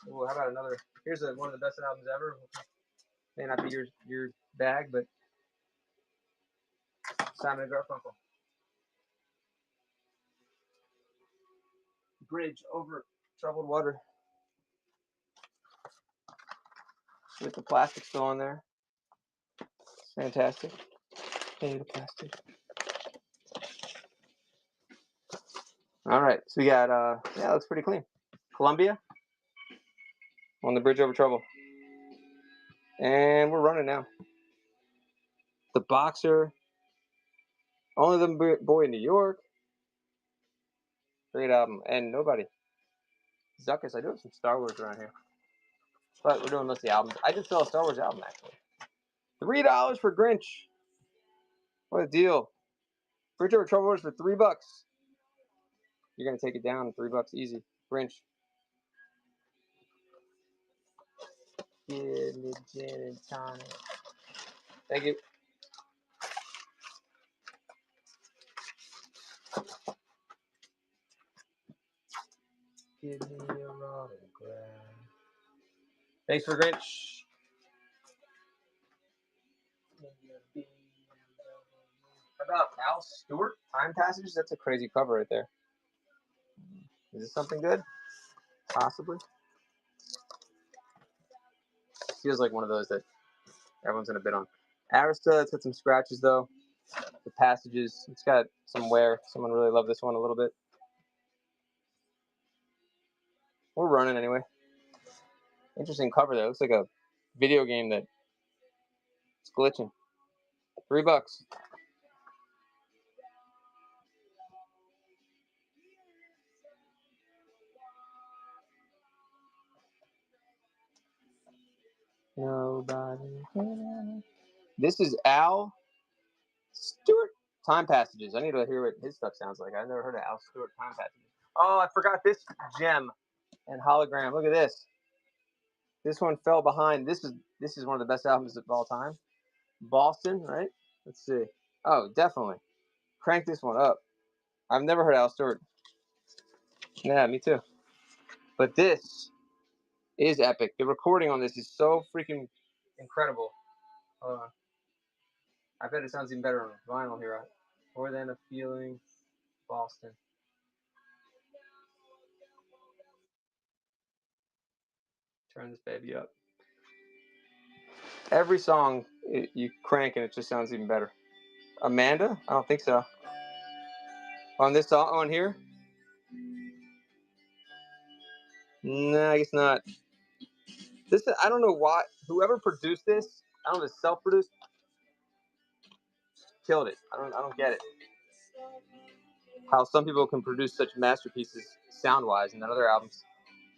Ooh, how about another? Here's one of the best albums ever. May not be your bag, but Simon and Garfunkel. Bridge over troubled water. With the plastic still on there. It's fantastic. Hey, the plastic. All right, so we got yeah, it looks pretty clean. Columbia on the Bridge Over Trouble. And we're running now. The Boxer. Only the Boy in New York. Great album. And Nobody. Zuckus. I do have some Star Wars around here. But we're doing mostly albums. I did sell a Star Wars album, actually. $3 for Grinch. What a deal. Bridge Over Trouble was for $3. You're going to take it down. $3 easy. Grinch. Give me gin and tonic. Thank you. Give me your autograph. Thanks for Grinch. How about Al Stewart? Time Passages? That's a crazy cover right there. Is this something good? Possibly. Feels like one of those that everyone's going to bid on. Arista, it's got some scratches though. The Passages, it's got some wear. Someone really loved this one a little bit. We're running anyway. Interesting cover though. Looks like a video game that it's glitching. $3. Nobody can. This is Al Stewart. Time Passages. I need to hear what his stuff sounds like. I've never heard of Al Stewart Time Passages. Oh, I forgot this gem and hologram. Look at this. This one fell behind. This is one of the best albums of all time. Boston, right? Let's see. Oh, definitely. Crank this one up. I've never heard Al Stewart. Yeah, me too. But this is epic. The recording on this is so freaking incredible. I bet it sounds even better on vinyl here. More Than a Feeling, Boston. Turn this baby up. Every song you crank and it just sounds even better. Amanda? I don't think so. On this song on here? No, I guess not. This I don't know why. Whoever produced this, I don't know if it's self-produced. Killed it. I don't get it. How some people can produce such masterpieces sound-wise, and then other albums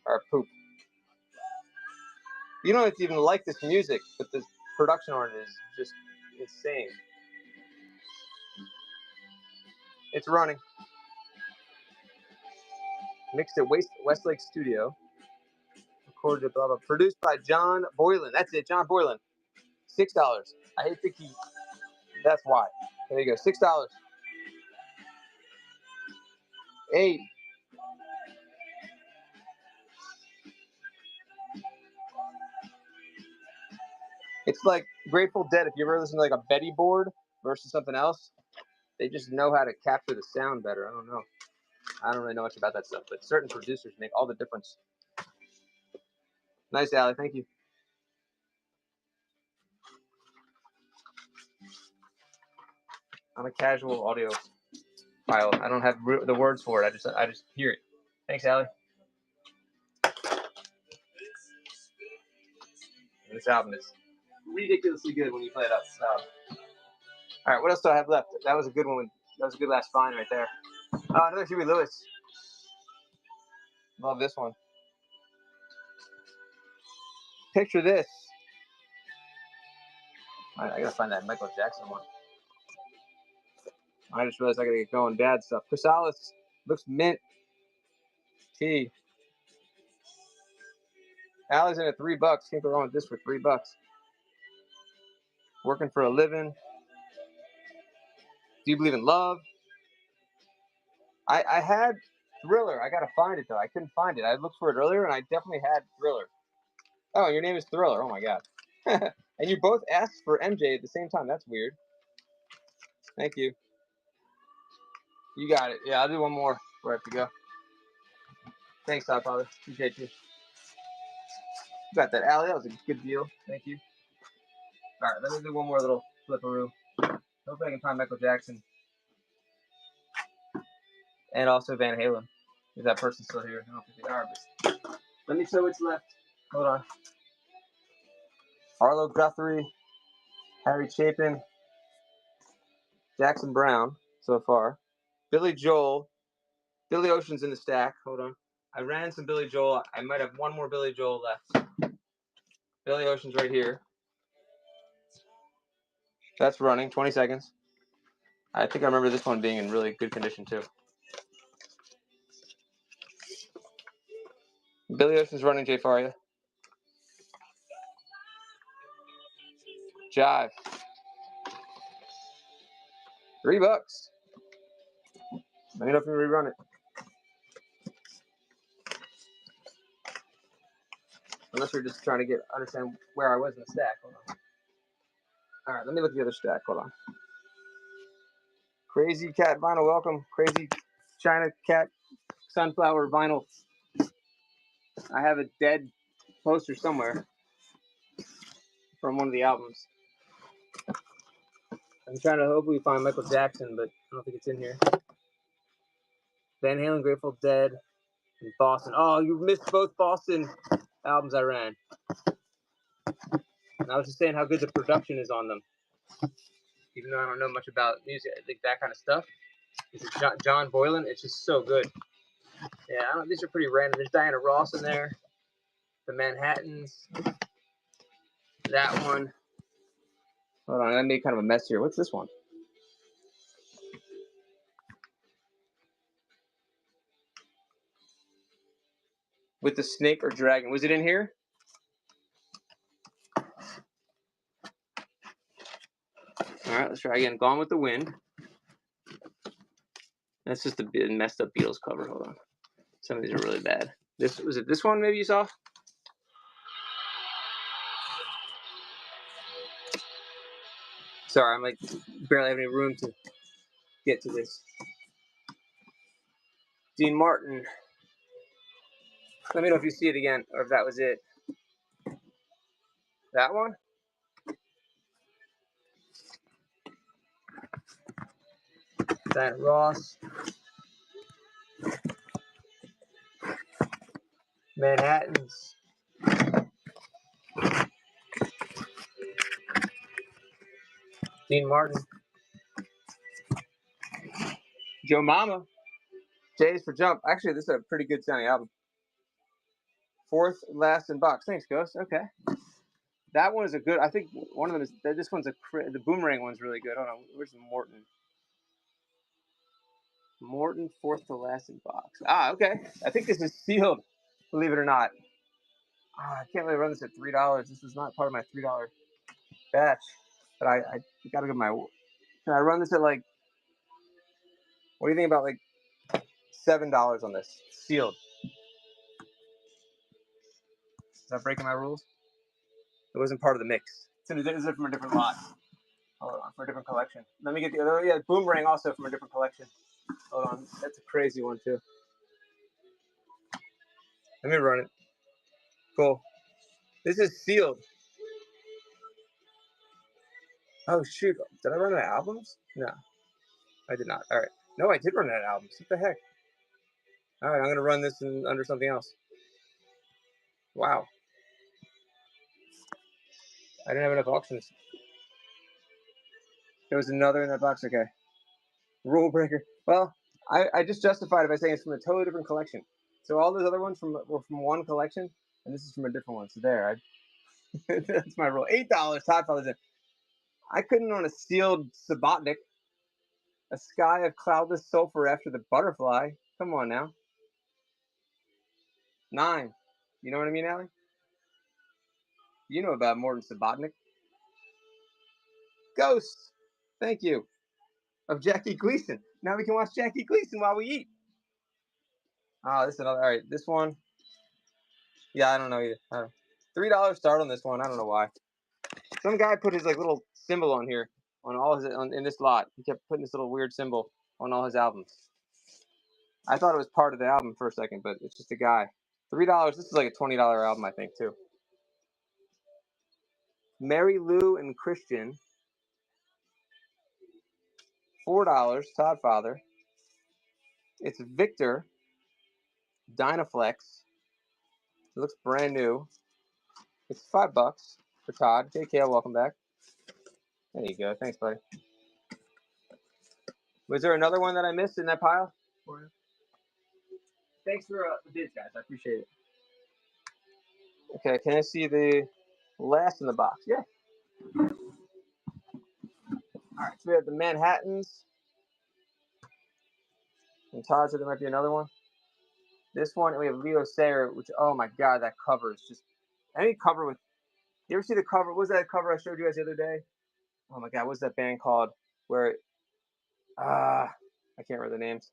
are poop. You don't even like this music, but the production on it is just insane. It's running. Mixed at Westlake Studio. Recorded at blah blah. Produced by John Boylan. That's it, John Boylan. $6. I hate the key. That's why. There you go. $6. 8. It's like Grateful Dead. If you ever listen to like a Betty board versus something else, they just know how to capture the sound better. I don't know. I don't really know much about that stuff, but certain producers make all the difference. Nice, Allie. Thank you. I'm a casual audio file. I don't have the words for it. I just hear it. Thanks, Allie. This album is ridiculously good when you play it up. All right, what else do I have left? That was a good one. That was a good last find right there. Another Huey Lewis. Love this one. Picture this. All right, I gotta find that Michael Jackson one. I just realized I gotta get going. Bad stuff. Chrysalis looks mint. T. Allie's in at $3. Can't go wrong with this for $3. Working for a living. Do you believe in love? I had Thriller. I gotta find it though. I couldn't find it. I looked for it earlier and I definitely had Thriller. Oh, your name is Thriller. Oh my god. And you both asked for MJ at the same time. That's weird. Thank you. You got it. Yeah, I'll do one more before I have to go. Thanks, Godfather. Appreciate you. You got that, Allie. That was a good deal. Thank you. All right, let me do one more little flipperoo. Hopefully I can find Michael Jackson. And also Van Halen. If that person's still here. I don't think they are, but let me show what's left. Hold on. Arlo Guthrie, Harry Chapin, Jackson Brown so far. Billy Joel. Billy Ocean's in the stack. Hold on. I ran some Billy Joel. I might have one more Billy Joel left. Billy Ocean's right here. That's running. 20 seconds. I think I remember this one being in really good condition too. Billy Ocean's running, Jay Faria. Jive. $3. Let me know if you rerun it. Unless you're just trying to understand where I was in the stack. Hold on. All right, let me look at the other stack. Hold on. Crazy Cat Vinyl, welcome. Crazy China Cat Sunflower Vinyl. I have a dead poster somewhere from one of the albums. I'm trying to hopefully find Michael Jackson, but I don't think it's in here. Van Halen, Grateful Dead, and Boston. Oh, you missed both Boston albums I ran. And I was just saying how good the production is on them. Even though I don't know much about music, I think that kind of stuff. This is John Boylan. It's just so good. Yeah, these are pretty random. There's Diana Ross in there. The Manhattans. That one. Hold on, I made kind of a mess here. What's this one? With the snake or dragon. Was it in here? All right, let's try again. Gone with the Wind. That's just a messed up Beatles cover. Hold on. Some of these are really bad. Was it this one maybe you saw? Sorry, I'm like barely have any room to get to this. Dean Martin. Let me know if you see it again or if that was it. That one? Diana Ross. Manhattans. Dean Martin. Joe Mama. J's for Jump. Actually, this is a pretty good sounding album. Fourth last in box. Thanks, Ghost. Okay. That one is a good. I think one of them is. This one's the Boomerang one's really good. Hold on. Where's the Morton? Morton, fourth to last in box. Ah, okay. I think this is sealed. Believe it or not. I can't really run this at $3. This is not part of my $3 batch. But I gotta get my. Can I run this at like? What do you think about like $7 on this? Sealed. Is that breaking my rules? It wasn't part of the mix. This is from a different lot. Hold on, for a different collection. Let me get the other. Yeah, Boomerang also from a different collection. Hold on, that's a crazy one too. Let me run it. Cool. This is sealed. Oh shoot! Did I run out of albums? No, I did not. All right. No, I did run out of albums. What the heck? All right, I'm gonna run this under something else. Wow. I didn't have enough auctions. There was another in that box. Okay. Rule breaker. Well, I just justified it by saying it's from a totally different collection. So all those other ones were from one collection, and this is from a different one. So there, that's my rule. $8. Todd fellas in. I couldn't run a sealed Subotnick. A sky of cloudless sulfur after the butterfly. Come on now. 9. You know what I mean, Allie? You know about Morton Subotnick. Ghost. Thank you. Of Jackie Gleason. Now we can watch Jackie Gleason while we eat. Oh, this is another. All right, this one. Yeah, I don't know either. $3 start on this one. I don't know why. Some guy put his like little symbol on here on all his in this lot. He kept putting this little weird symbol on all his albums. I thought it was part of the album for a second, but it's just a guy. $3. This is like a $20 album, I think, too. Mary Lou and Christian. $4. Todd Father. It's Victor. Dynaflex. It looks brand new. It's $5 for Todd. JKL, welcome back. There you go. Thanks, buddy. Was there another one that I missed in that pile? Thanks for the bids, guys. I appreciate it. Okay, can I see the last in the box? Yeah. All right, so we have the Manhattans. And Todd said there might be another one. This one, and we have Leo Sayer, which, oh my God, that cover is just, any cover with, you ever see the cover? What was that cover I showed you guys the other day? Oh my God, what's that band called? Where, I can't remember the names.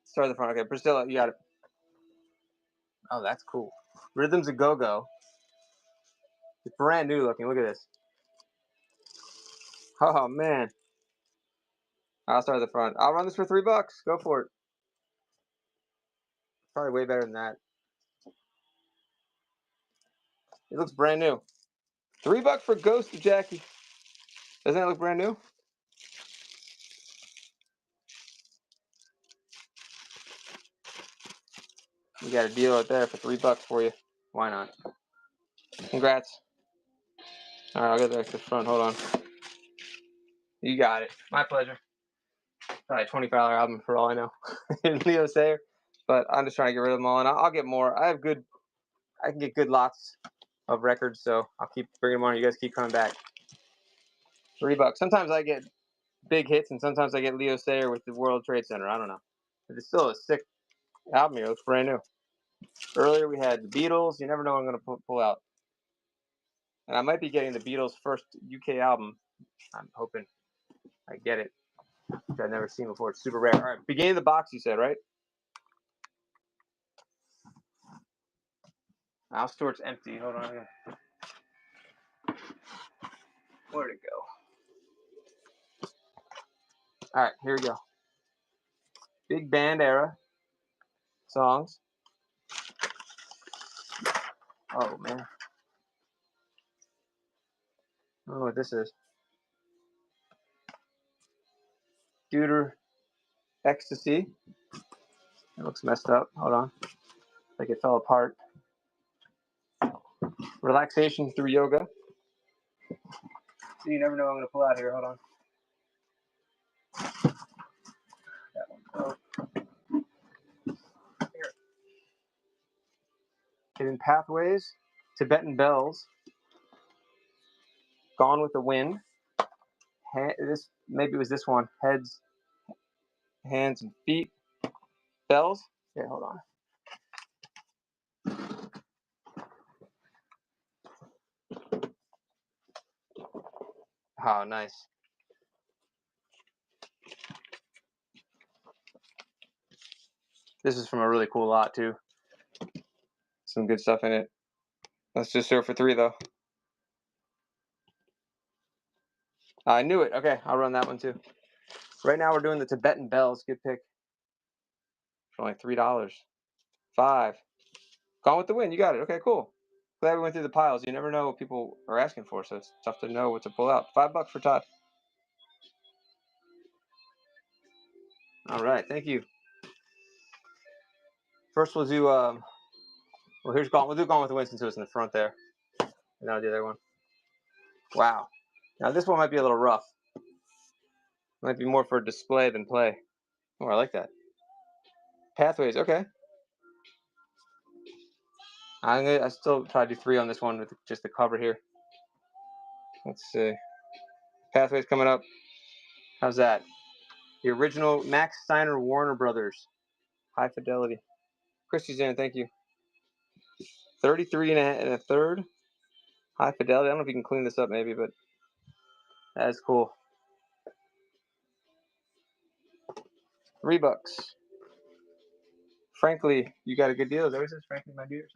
Start at the front. Okay, Priscilla, you got it. Oh, that's cool. Rhythms of Go-Go. It's brand new looking. Look at this. Oh, man. I'll start at the front. I'll run this for $3. Go for it. Probably way better than that. It looks brand new. $3 for Ghost of Jackie. Doesn't that look brand new? You got a deal out there for $3 for you. Why not? Congrats. All right, I'll get back to the front. Hold on. You got it. My pleasure. Probably $25 album for all I know. Leo Sayer. But I'm just trying to get rid of them all, and I'll get more. I can get good lots of records, so I'll keep bringing them on. You guys keep coming back. $3. Sometimes I get big hits, and sometimes I get Leo Sayer with the World Trade Center. I don't know. But it's still a sick album here. It looks brand new. Earlier we had the Beatles. You never know what I'm going to pull out. And I might be getting the Beatles' first UK album. I'm hoping I get it, which I've never seen before. It's super rare. All right, beginning of the box, you said, right? Al Stewart's empty. Hold on. Where'd it go? All right, here we go. Big band era songs. Oh, man. I don't know what this is. Deuter Ecstasy. It looks messed up. Hold on. Like it fell apart. Relaxation through yoga. So you never know what I'm going to pull out here. Hold on. That one. Oh. Here. Hidden Pathways. Tibetan Bells. Gone with the Wind. This maybe it was this one. Heads, Hands, and Feet. Bells. Yeah, hold on. Oh, nice. This is from a really cool lot, too. Some good stuff in it. Let's just serve for $3, though. I knew it. Okay, I'll run that one, too. Right now, we're doing the Tibetan Bells. Good pick. For only $3. $5. Gone with the Wind. You got it. Okay, cool. Glad we went through the piles. You never know what people are asking for, so it's tough to know what to pull out. $5 for Todd. All right, thank you. First, we'll do well. Here's Gone. We'll do Gone with the Wind since it was in the front there, and now the other one. Wow. Now this one might be a little rough. Might be more for display than play. Oh, I like that. Pathways. Okay. I still try to do 3 on this one with just the cover here. Let's see. Pathways coming up. How's that? The original Max Steiner Warner Brothers. High fidelity. Christy's in, thank you. 33 and a third. High fidelity. I don't know if you can clean this up maybe, but that's cool. $3. Frankly, you got a good deal. Is that what it says? Frankly, my dear.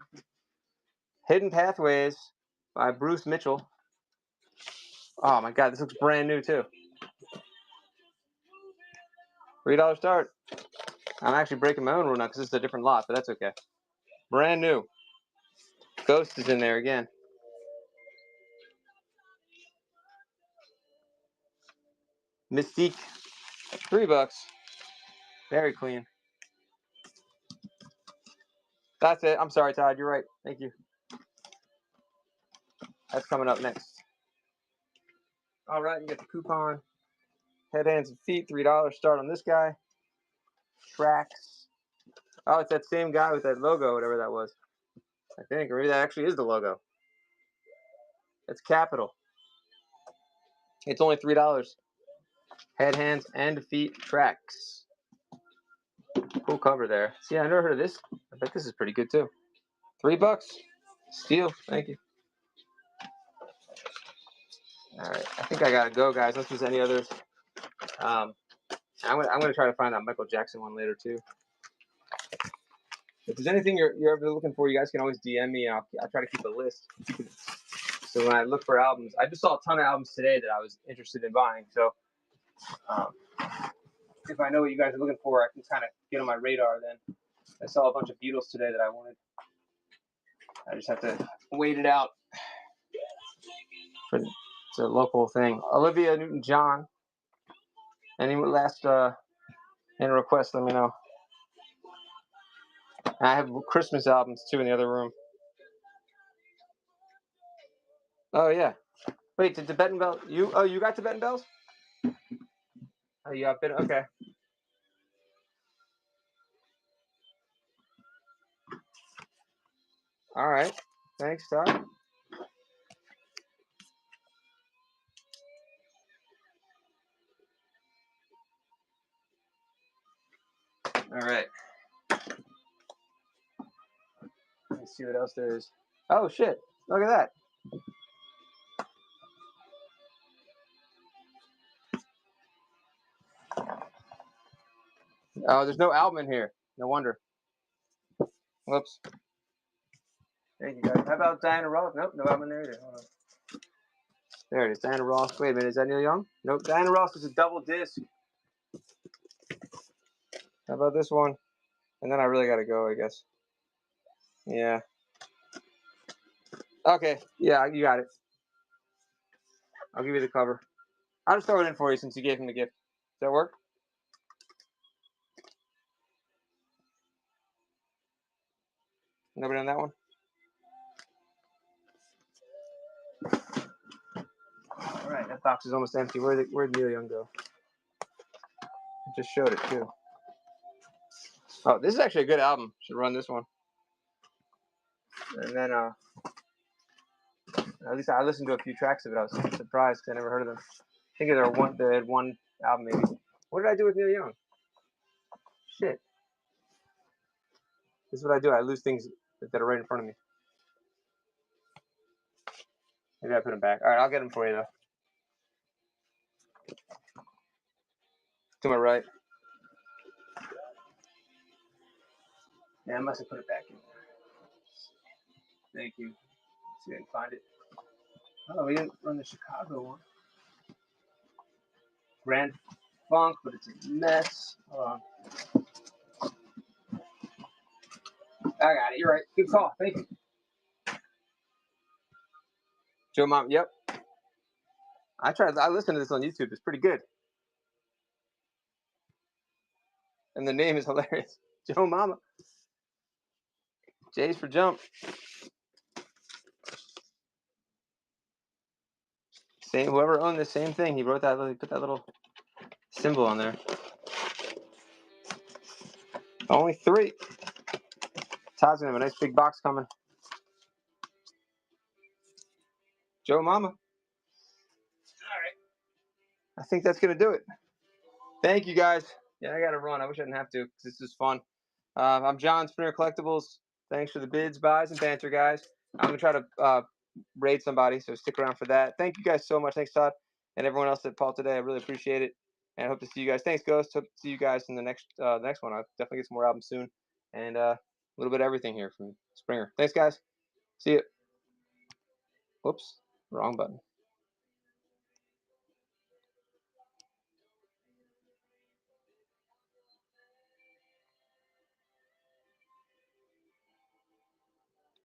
Hidden Pathways by Bruce Mitchell. Oh my God, this looks brand new too. $3 start. I'm actually breaking my own rule now because this is a different lot, but that's okay. Brand new. Ghost is in there again. Mystique. $3. Very clean. That's it. I'm sorry, Todd. You're right. Thank you. That's coming up next. All right, you get the coupon. Head, hands, and feet. $3 start on this guy. Tracks. Oh, it's that same guy with that logo, whatever that was. I think, or maybe that actually is the logo. It's Capital. It's only $3. Head, hands, and feet tracks. Cool cover there. See, I never heard of this. I bet this is pretty good too. $3. Steal. Thank you. All right, I think I gotta go, guys. Unless there's any others. I'm gonna try to find that Michael Jackson one later too. If there's anything you're ever looking for, you guys can always DM me. I'll try to keep a list. So when I look for albums, I just saw a ton of albums today that I was interested in buying. So if I know what you guys are looking for, I can kind of get on my radar then. I saw a bunch of Beatles today that I wanted. I just have to wait it out. It's a local thing. Olivia Newton-John. Any last any requests, let me know. And I have Christmas albums too in the other room. Oh yeah. Wait, did Tibetan Bells? You got Tibetan Bells? Oh, you got Tibetan. Okay. All right. Thanks, Todd. All right. Let's see what else there is. Oh shit! Look at that. Oh, there's no album in here. No wonder. Whoops. Thank you guys. How about Diana Ross? Nope, no album in there either. Hold on. There it is. Diana Ross. Wait a minute. Is that Neil Young? Nope. Diana Ross is a double disc. How about this one? And then I really gotta go, I guess. Yeah. Okay. Yeah, you got it. I'll give you the cover. I'll just throw it in for you since you gave him the gift. Does that work? Nobody on that one? All right, that box is almost empty. Where'd Neil Young go? I just showed it too. Oh, this is actually a good album. Should run this one. And then at least I listened to a few tracks of it. I was surprised because I never heard of them. I think they had one album maybe. What did I do with Neil Young? Shit. This is what I do. I lose things that are right in front of me. Maybe I put them back. All right, I'll get them for you though. To my right. Yeah, I must have put it back in there. Thank you. See if I can find it. Oh, we didn't run the Chicago one. Grand Funk, but it's a mess. Hold on. I got it. You're right. Good call. Thank you. Joe Mama. Yep. I listened to this on YouTube. It's pretty good. And the name is hilarious. Joe Mama. J's for jump. Same. Whoever owned the same thing, he wrote that. He put that little symbol on there. Only 3. Todd's gonna have a nice big box coming. Joe Mama. All right. I think that's gonna do it. Thank you guys. Yeah, I got to run. I wish I didn't have to because this is fun. I'm John, Springer Collectibles. Thanks for the bids, buys, and banter, guys. I'm going to try to raid somebody, so stick around for that. Thank you guys so much. Thanks, Todd, and everyone else that called today. I really appreciate it. And I hope to see you guys. Thanks, Ghost. Hope to see you guys in the next one. I'll definitely get some more albums soon. And a little bit of everything here from Springer. Thanks, guys. See you. Whoops. Wrong button.